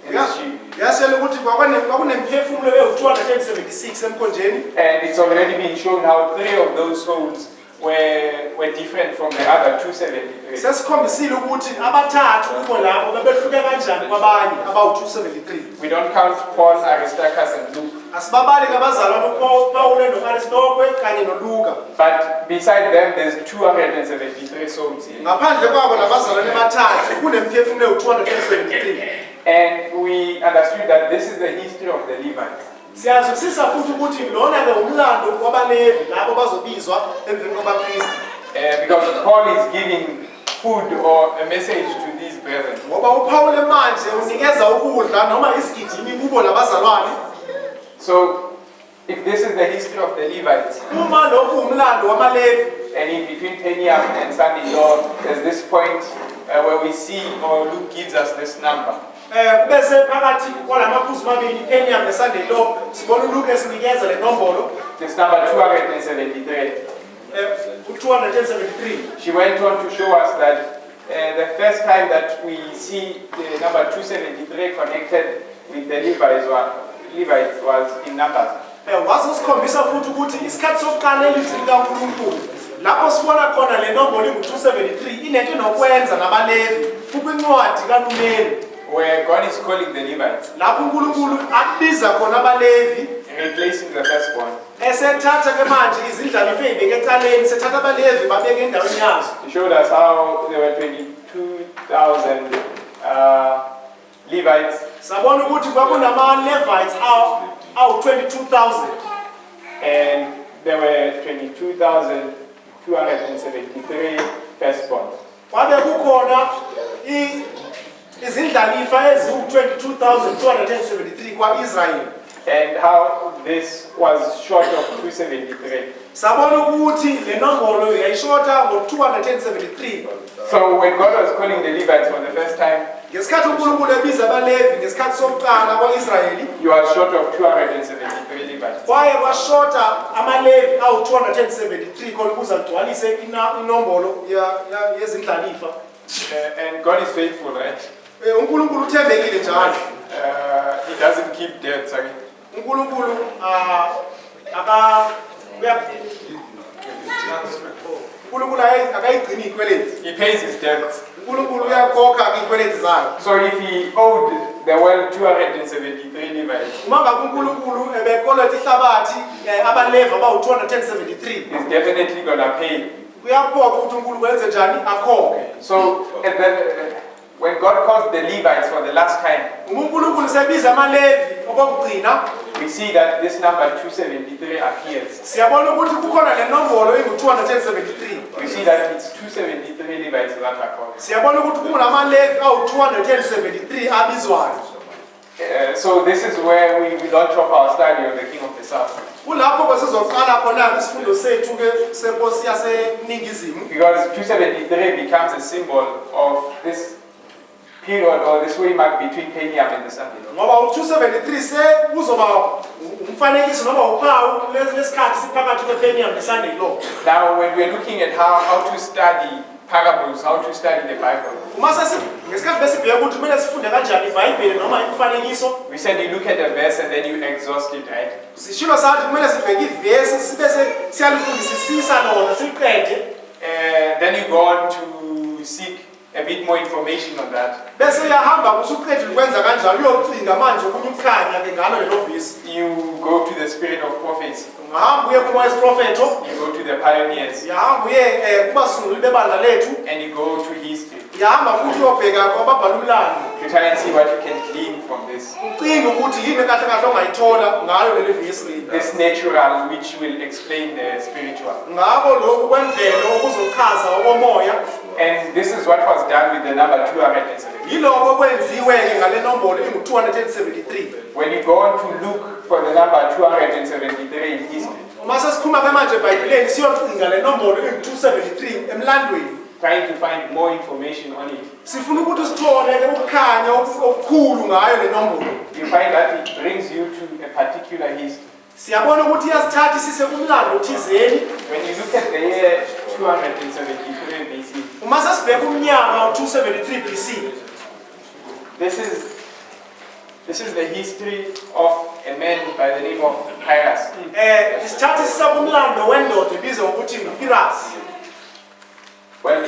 in the sheep. Yasele ukuthi kwakunemphefumulo ewu276 emkhonjeni. And it's already been shown how 3 of those souls were different from the other 273. Sesikhombisile ukuthi abathathu kubo labo babehluke kanjani kwabanye abawu273. We don't count Paul, Aristarchus, and Luke. Asibabali ngabazalwane uPaul noAristokwe kanye noLuka. But beside them, there's 273 souls here. Ngaphandle kwabo labazalwane bathathu kunemphefumulo ewu273. And we understood that this is the history of the Levites. Siyazwisisa futhi ukuthi lona ke umlando wabaLevi labo bazobizwa emveni kwabaKristu. Because Paul is giving food or a message to these brethren. Ngoba uPaul manje unikeza ukudla noma isigidimi kubo labazalwane. So, if this is the history of the Levites, Uma lokhu umlando wamaLevi, and in between Peniel and Sunday law, there's this point where we see, or Luke gives us this number. bese phakathi kwalamaphuzu mabili iPeniel neSunday law sibona uLuka esinikeza le nombolo This number 273. u273. She went on to show us that the first time that we see the number 273 connected with the Levites was in Numbers. Wazosikhombisa futhi ukuthi isikhathi sokuqala elizini kaNkulunkulu lapho sibona khona le nombolo engu273 inento nokwenza nabaLevi kukwincwadi kaNumeri, where God is calling the Levites, lapho uNkulunkulu abiza khona abaLevi replacing the firstborn. esethatha ke manje izindlalifa ezibeke eceleni sethatha abaLevi babeke endaweni yazo. He showed us how there were 22,000 Levites, Sabona ukuthi kwakunama Levites awu22,000 and there were 22,273 firstborns. kwabe kukhona izindlalifa eziwu22,273 kwaIsrael. And how this was short of 273. Sabona ukuthi le nombolo yayishota ngo273. So when God was calling the Levites for the first time, Ngesikhathi uNkulunkulu ebiza abaLevi ngesikhathi sokuqala kwaIsraeli, you are short of 273 Levites. kwaye kwashota amaLevi awu273 khona ukuze agcwalise inombolo yezindlalifa. And God is faithful, right? uNkulunkulu uthembekile njalo. He doesn't keep dead, sorry. uNkulunkulu uNkulunkulu akayigcini ikweleti. He pays his debts. uNkulunkulu uyakhokha ikweleti zakhe. So if he owed the world 273 Levites, Uma ngabe uNkulunkulu ebekoleta ihlabathi abaleva abawu273, he's definitely gonna pay. kuyaphoqa ukuthi uNkulunkulu wenze njani akhokhe. So when God called the Levites for the last time, uNkulunkulu sebiza amalevi okugcina, we see that this number 273 appears. siyabona ukuthi kukhona le nombolo engu273. We see that it's 273 Levites that are called. Siyabona ukuthi kunamalevi awu273 abizwayo. So this is where we launch off our study of the King of the South. Kulapho besizoqala khona isifundo sethu ke senkosi yaseningizimu. Because 273 becomes a symbol of this period or this way mark between Peniam and the Sunday. Ngoba u273 se uzoba umfanekiso noma uphawu lesikhathi siphakathi kwePeniam neSunday law. Now when we're looking at how to study parables, how to study the Bible, Uma ngesikhathi besibheka ukuthi kumele sifunde kanjani iBhayibheli noma imifanekiso, we said you look at a verse and then you exhaust it, right? sishilo sathi kumele sibheke ivesi sibe siyalifundisisa lona siliqede. Then you go on to seek a bit more information on that. Bese uyahamba kusuqedile ukwenza kanjalo uyocinga manje okunye ukukhanya ke ngalo lelo vesi. You go to the spirit of prophecy. Ungahamba uye kumoya wesiprofeto, You go to the pioneers. uyahamba uye kubasunguli bebandla lethu, And you go to history uyahamba futhi uyobheka kwababhala umlando. to try and see what you can glean from this. Ucinga ukuthi yini kahle kahle ongayithola ngayo leli vesi leli. This natural which will explain the spiritual. Ngabo lokhu kwemvelo okuzochaza okomoya. And this is what was done with the number 273. Yiloko kwenziwe ke ngale nombolo engu273. When you go on to look for the number 273 in history, Uma sesikhuluma ke manje eBhayibhelini siyocinga le nombolo engu273 emlandweni. trying to find more information on it, Sifuna ukuthi sithole ke ukukhanya okukhulu ngayo le nombolo. you find that it brings you to a particular history. Siyabona ukuthi iyasithatha sise kumlando thizeni. When you look at the year 273 BC, Uma sesibheka umnyaka u273 BC, this is the history of a man by the name of Pyrrhus. isithatha sisa kumlando wendoda ebizwa ngokuthi nguPyrrhus. Well,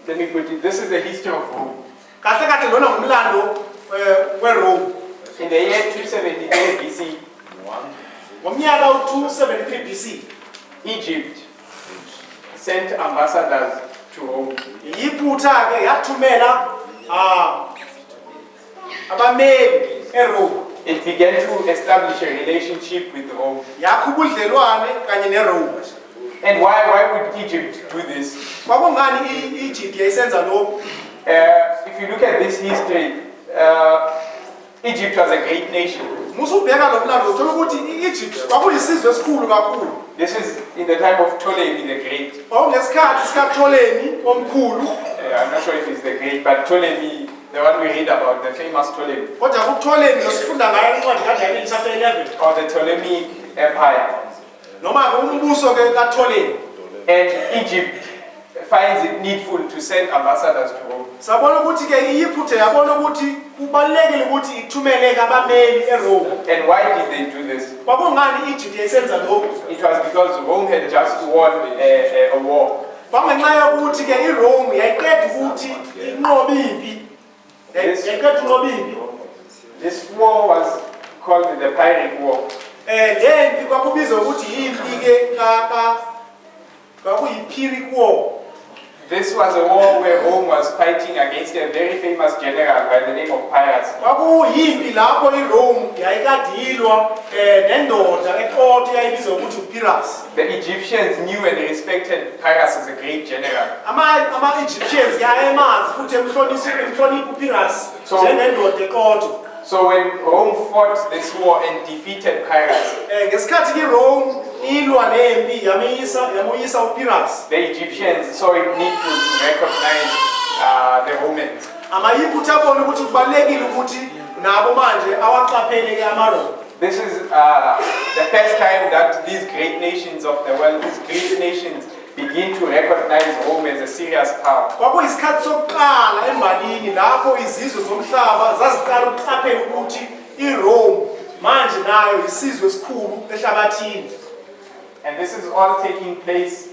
let me put it, this is the history of Rome. Kahle kahle lona ngumlando weRome. In the year 273 BC, Ngomnyaka u273 BC, Egypt sent ambassadors to Rome. iyiphutha ke yathumela abameli eRome. It began to establish a relationship with Rome. Yakha ubudlelwane kanye neRome. And why would Egypt do this? Kwakungani iEgypt yayisenza lokho? If you look at this history, Egypt was a great nation. Musubheka lo mlando uthola ukuthi iEgypt kwakuyisizwe esikhulu kakhulu. This is in the time of Ptolemy the Great. Kwakungesikhathi sikaPtolemy omkhulu. I'm not sure if it's the Great, but Ptolemy, the one we read about, the famous Ptolemy, Kodwa kuPtolemy losifunda ngayo incwadi kaDaniel chapter 11. or the Ptolemaic Empire. Noma umbuso ke kaPtolemy. And Egypt finds it needful to send ambassadors to Rome. Sabona ukuthi ke iyiphuthe yabona ukuthi kubalekile ukuthi ithumele abameli eRome. And why did they do this? Kwakungani iEgypt yayisenza lokho? It was because Rome had just won a war. Kwangenxa yokuthi ke iRome yayiqeda ukuthi inqobe impi. Yayiqeda inqobe impi. This war was called the Pyrrhic War. Lempi kwakubizwa ukuthi impi ke kwakuyiPyrrhic War. This was a war where Rome was fighting against a very famous general by the name of Pyrrhus. Kwakuyimpi lapho iRome yayikadilwa nendoda eqotho yayibizwa ukuthi uPyrrhus. The Egyptians knew and respected Pyrrhus as a great general. Ama-Egyptians yayemazi futhi emhlonipha uPyrrhus njengendoda eqotho. So when Rome fought this war and defeated Pyrrhus, Ngesikhathi iRome ilwa nempi yamoyisa uPyrrhus. the Egyptians saw it needful to recognize the Romans. Amayiphutha abona ukuthi kubalekile ukuthi nabo manje awaqaphele ke amaRome. This is the first time that these great nations of the world, these great nations, begin to recognize Rome as a serious power. Kwakuyisikhathi sokuqala embalini lapho izizwe zomhlaba zaziqala ukuqaphela ukuthi iRome manje nayo isizwe esikhulu ehlabathini. And this is all taking place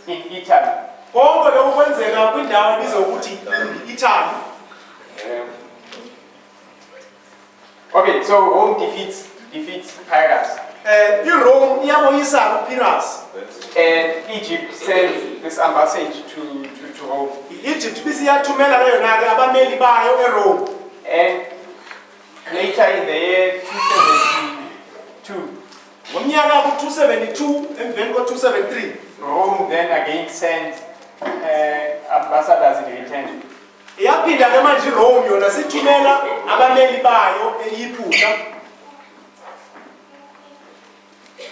in Italy. konke lokhu kwenzeka kwindawo ebizwa ukuthi Italy. Okay, so Rome defeats Pyrrhus. IRome iyamoyisa uPyrrhus. And Egypt sends this embassage to Rome. Egypt bisiyathumela yona ke abameli bayo eRome. And later in the year 272, Ngomnyaka ku272 emveni ko273, Rome then again sent ambassadors in return. iyaphinda ke manje iRome yona sithumela abameli bayo eyiphutha.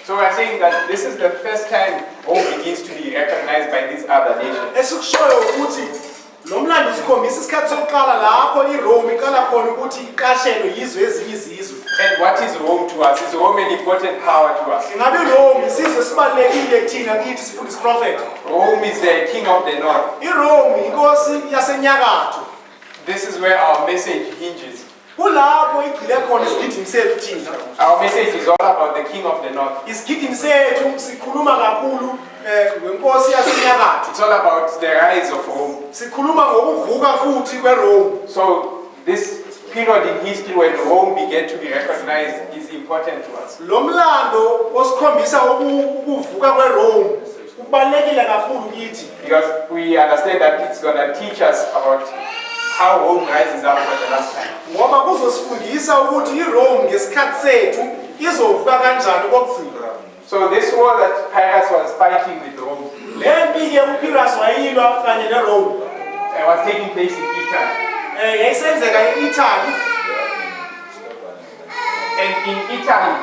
So we are saying that this is the first time Rome begins to be recognized by these other nations. Esikushoyo ukuthi lo mlando usikhombisa isikhathi sokuqala lapho iRome iqala khona ukuthi iqashelwe yizwe ezinye izizwe. And what is Rome to us? Is Rome an important power to us? Ingabe iRome isizwe esibalulekile thina kithi sifundisa prophet. Rome is the king of the north. iRome inkosi yasenyakatho. This is where our message hinges. Kulapho igcile khona isigidimi sethu thina. Our message is all about the king of the north. Isigidimi sethu sikhuluma kakhulu ngenkosi yasenyakatho. It's all about the rise of Rome. Sikhuluma ngokuvuka futhi kweRome. So this period in history when Rome began to be recognized is important to us. Lo mlando osikhombisa ukuvuka kweRome kubalekile kakhulu kithi. Because we understand that it's going to teach us about how Rome rises up for the last time. Ngoba kuzosifundisa ukuthi iRome ngesikhathi sethu izovuka kanjani kokugcina. So this war that Pyrrhus was fighting with Rome Lempi ke uPyrrhus wayilwa kanye neRome. was taking place in Italy. Yayisenzeka eItaly. And in Italy,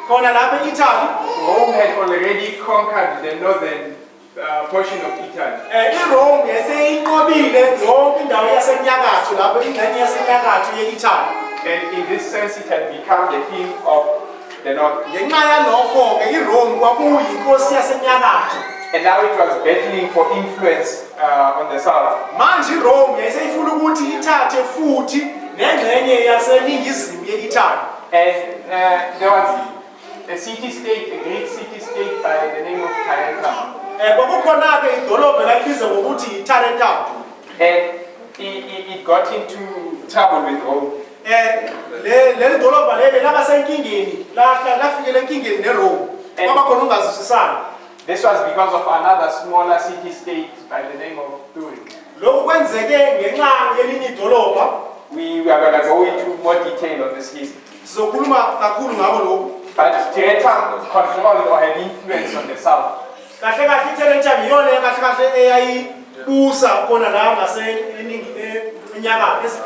Khona lapha eItaly, Rome had already conquered the northern portion of Italy. iRome yaseyinqobile yonke indawo yasenyakatho lapho ingxenye yasenyakatho yeItaly. And in this sense, it had become the king of the north. Ngenxa yalokho ke iRome kwakuyinkosi yasenyakatho. And now it was battling for influence on the south. Manje iRome yayiseyifuna ukuthi ithathe futhi nengxenye yaseningizimu yeItaly. And there was a city-state, a Greek city-state by the name of Tarentum. Kwakukhona ke idolobha elibizwa ngokuthi iTarentum. And it got into trouble with Rome. Le dolobha leli laba senkingeni, lafikela enkingeni neRome. Kwaba khona ungazwisisani. This was because of another smaller city-state by the name of Thakuli. Lokhu kwenzeke ngenxa yelinye idolobha. We are going to go into more detail on this history. Sizokhuluma kakhulu ngabo lokhu. But Tarentum controlled or had influence on the south. Kahle kahle iTarentum iyona kahle kahle eyayibusa khona la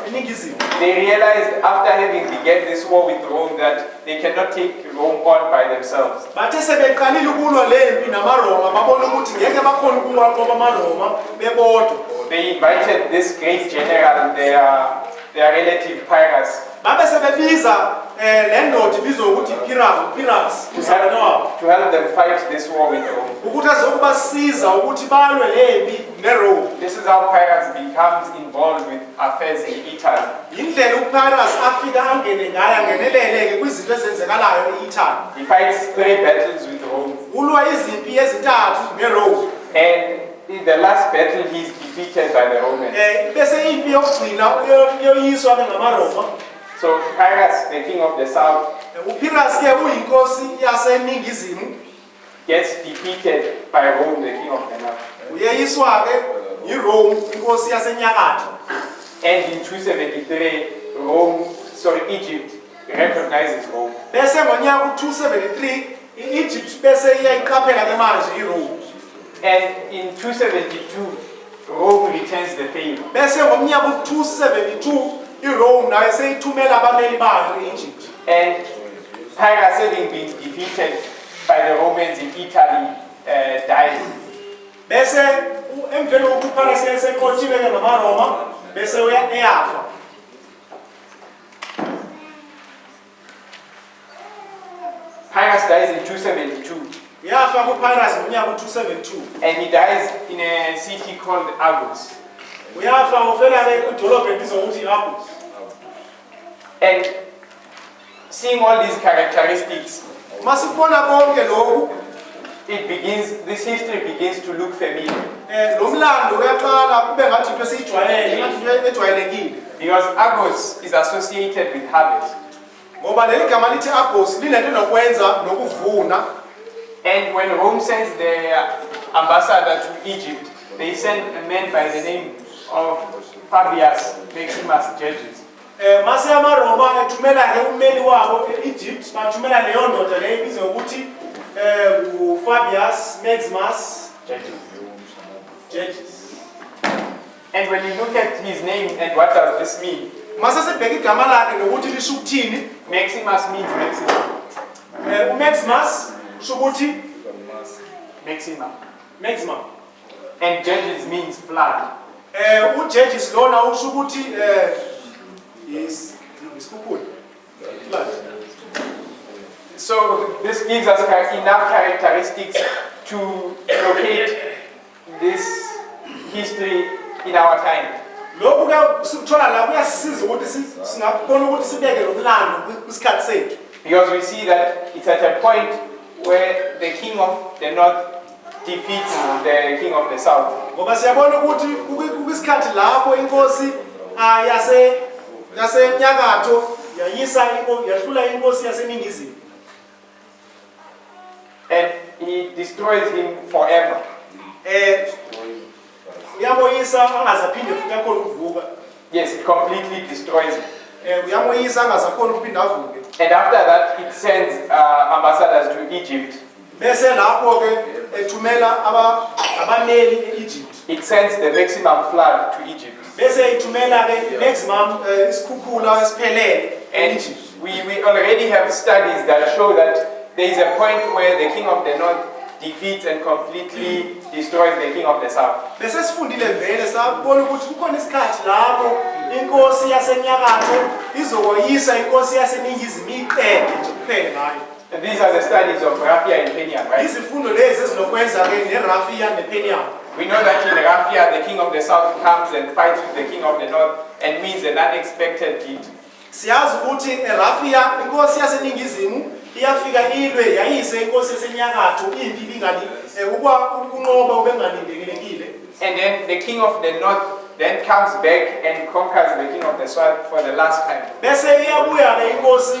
eningizimu. They realized after having begun this war with Rome that they cannot take Rome on by themselves. Bathe sebeqalile ukulwa lempi namaRoma babona ukuthi ngeke bakhona ukuwaqoba amaRoma bebodwa. They invited this great general, their relative Pyrrhus, Babe sebebiza le ndoda ibizwa ukuthi Pyrrhus to help them fight this war with Rome. ukuthi azokubasiza ukuthi balwe lempi neRome. This is how Pyrrhus becomes involved with affairs in Italy. Indlela uPyrrhus afika angene ngayo angeneleleke kwizinto ezenzekalayo eItaly. He fights 3 battles with Rome. Ulwa izimpi ezintathu neRome. And in the last battle, he is defeated by the Romans. Bese impi yokugcina yoyiswa ke ngamaRoma. So Pyrrhus, the king of the south, uPyrrhus ke uyinkosi yaseningizimu. gets defeated by Rome, the king of the north. Uyeyiswa ke iRome inkosi yasenyakatho. And in 273, Egypt recognizes Rome. Bese ngonyaka u273 iEgypt bese iyayiqaphela ke manje iRome. And in 272, Rome returns the favor. Bese ngomnyaka u272 iRome nayo seyithumela abameli bayo eEgypt. And Pyrrhus, having been defeated by the Romans in Italy, dies. Bese emveni kokuPyrrhus eseqotshiwe ke ngamaRoma bese uyafa. Pyrrhus dies in 272. Yafa kuPyrrhus ngonyaka u272. And he dies in a city called Argos. Uyafa ufela ke idolobha elibizwa ngokuthi Argos. And seeing all these characteristics, Masibona konke lokhu this history begins to look familiar. Lo mlando uyaqala kube ngathi into esiyijwayele, ngathi into ejwayelekile. Because Agos is associated with harvest. Ngoba leli gama lithi Agos linento nokwenza nokuvuna. And when Rome sends their ambassador to Egypt, they send a man by the name of Fabius Maximus Judges. Mase amaRoma ethumela ke ummeli wabo eEgypt, bathumela leyo ndoda leyo ibizwa ukuthi Fabius Maximus Judges. And when you look at his name and what does this mean? Mase sibheka igama lakhe nokuthi lisho ukuthini? Maximus means maximum. Maximus sho ukuthi maximum. And Judges means flood. uJudges lona usho ukuthi isikhukhula. Flood. So this gives us enough characteristics to locate this history in our time. Lokhu ke sikuthola la kuyasisiza ukuthi singakubona ukuthi sibeke lo mlando kwisikhathi sethu. Because we see that it's at a point where the king of the north defeats the king of the south. Ngoba siyabona ukuthi kwisikhathi lapho inkosi yasenyakatho yahlula inkosi yaseningizimu. And he destroys him forever. Uyamoyisa angazaphinde futhi akhona ukuvuka. Yes, it completely destroys him. Uyamoyisa angazakhona ukuphinda avuke. And after that, it sends ambassadors to Egypt. Bese lapho ke ethumela abameli eEgypt. It sends the maximum flood to Egypt. Bese ithumela ke maximum isikhukhula esiphelele eEgypt. We already have studies that show that there is a point where the king of the north defeats and completely destroys the king of the south. Bese sifundile vele sabona ukuthi kukhona isikhathi lapho inkosi yasenyakatho izokoyisa inkosi yaseningizimu iqede nje kuphele ngayo. These are the studies of Raphia and Peniam, right? Izifundo lezi ezinokwenza ke neRaphia nePeniam. We know that in Raphia the king of the south comes and fights with the king of the north and wins an unexpected defeat. Siyazi ukuthi eRaphia inkosi yaseningizimu iyafika ilwe yayise inkosi yasenyakatho impi bingani ukunqoba obengalindelekile. And then the king of the north then comes back and conquers the king of the south for the last time. Bese iyabuya ke inkosi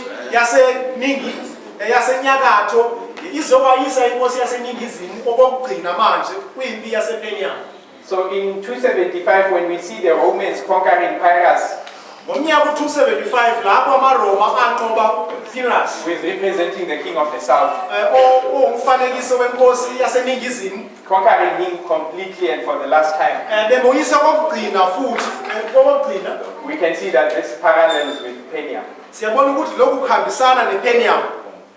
yasenyakatho izokwayisa inkosi yaseningizimu okugcina manje kwimpi yasePeniam. So in 275 when we see the Romans conquering Pyrrhus, ngomnyaka u275 lapho amaRoma anqoba Pyrrhus, who is representing the king of the south, umfanekiso wenkosi yaseningizimu, conquering him completely and for the last time. bemoyisa kokugcina futhi kokugcina. We can see that this parallels with Peniam. Siyabona ukuthi lokhu kuhambisana nePeniam.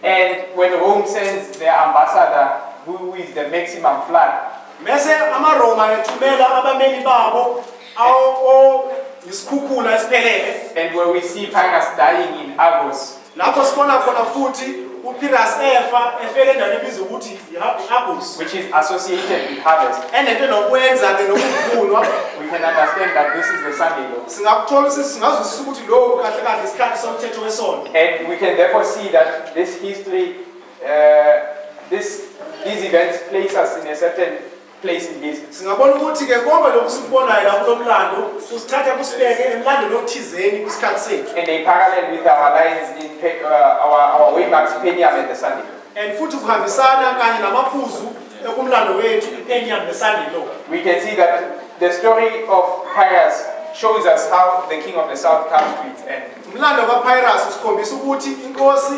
And when Rome sends their ambassador, who is the maximum flood, Mese amaRoma ethumela abameli babo isikhukhula esiphelele. and where we see Pyrrhus dying in Agos, Lapho sibona khona futhi uPyrrhus efa efele endaweni ebizwa ukuthi iAgos, which is associated with harvest. enento nokwenza ke nokuvunwa. We can understand that this is the Sunday law. Singakuthola singazwisisa ukuthi lokhu kahle kahle isikhathi somthetho wesonto. And we can therefore see that this history, these events place us in a certain place in history. Singabona ukuthi ke konke lokhu sikubonayo lapho lomlando usithatha kusibeke emlandweni othizeni kwisikhathi sethu. And they parallel with our lines in our waymarks, Peniam and the Sunday. And futhi kuhambisana kanye namaphuzu ekumlando wethu iPeniam neSunday law. We can see that the story of Pyrrhus shows us how the king of the south comes to its end. Umlando kaPyrrhus usikhombisa ukuthi inkosi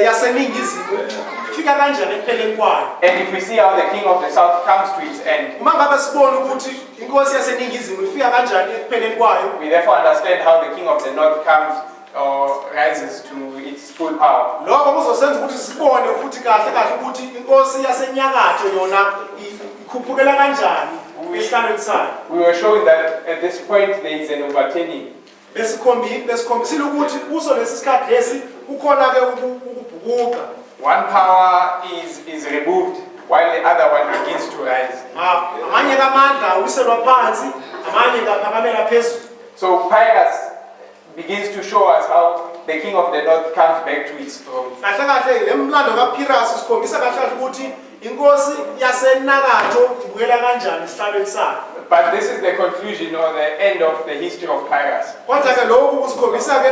yaseningizimu fika kanjani ekupheleni kwayo. And if we see how the king of the south comes to its end, Uma ngabe sibona ukuthi inkosi yaseningizimu ifika kanjani ekupheleni kwayo, we therefore understand how the king of the north comes or rises to its full power. lokho kuzosenza ukuthi sibone futhi kahle kahle ukuthi inkosi yasenyakatho yona ikhuphukela kanjani esihlalweni sayo. We were showing that at this point there is an overturning. Besikhombisile ukuthi kuso lesi sikhathi lesi kukhona ke ukubhukuqa. One power is removed while the other one begins to rise. Amanye kamandla uwiselwa phansi, amanye kaphakamela phezulu. So Pyrrhus begins to show us how the king of the north comes back to its throne. Kahle kahle lemlando kaPyrrhus usikhombisa kahle kahle ukuthi inkosi yaseNakatho ibukela kanjani isihlalweni sayo. But this is the conclusion or the end of the history of Pyrrhus. Kodwa ke lokhu kusikhombisa ke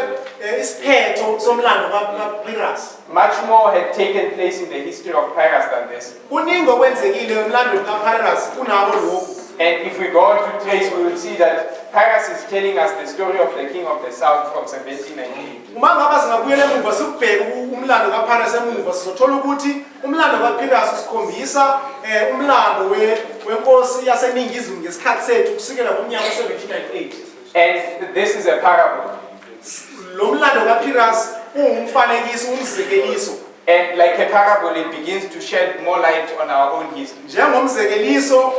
isiphetho somlando kaPyrrhus. Much more had taken place in the history of Pyrrhus than this. Kuningi okwenzekile emlandweni kaPyrrhus kunabo lokhu. And if we go on to trace, we will see that Pyrrhus is telling us the story of the king of the south from 1798. Uma ngaba singabuyela emuva sikubheke umlando kaPyrrhus emuva sizothola ukuthi umlando kaPyrrhus usikhombisa umlando wenkosi yaseningizimu ngesikhathi sethu kusukela ngomnyaka we-1798. And this is a parable. Lo mlando kaPyrrhus ungumfanekiso umzekeliso. And like a parable, it begins to shed more light on our own history. Njengomzekeliso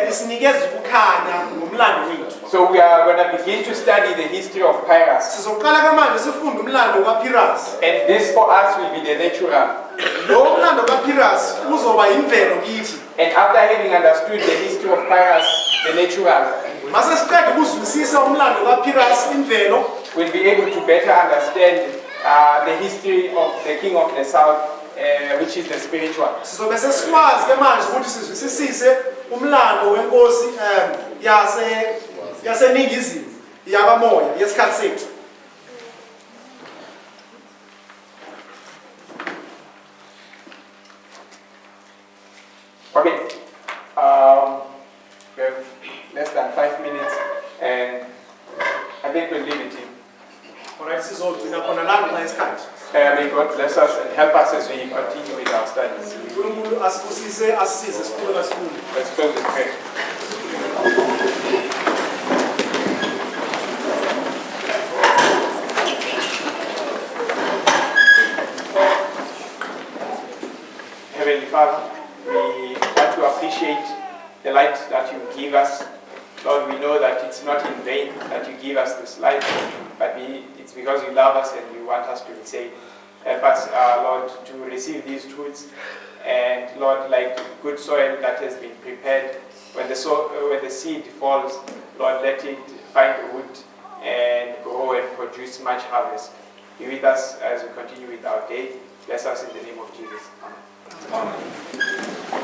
isinikeza ukukhanya ngomlando wethu. So we are going to begin to study the history of Pyrrhus. Sizoqala ke manje sifunde umlando kaPyrrhus. And this for us will be the natural. Lo mlando kaPyrrhus uzoba imvelo kithi. And after having understood the history of Pyrrhus, the natural, Mase siqeda ukuzwisisa umlando kaPyrrhus imvelo, we'll be able to better understand the history of the king of the south, which is the spiritual. sizobe sesikwazi ke manje ukuthi sizwisisise umlando wenkosi yaseningizimu yabamoya yesikhathi sethu. Okay, we have less than 5 minutes, and I think we'll leave it in. Alright, sizogcina khona la ngenxa yesikhathi. May God bless us and help us as we continue with our studies. uNkulunkulu asibusise asisize sikhule kasikhulu. Let's close with prayer. Heavenly Father, we want to appreciate the light that you give us. Lord, we know that it's not in vain that you give us this light, but it's because you love us and you want us to be saved. Help us, Lord, to receive these truths. And Lord, like good soil that has been prepared, when the seed falls, Lord, let it find root and grow and produce much harvest. Be with us as we continue with our day. Bless us in the name of Jesus. Amen.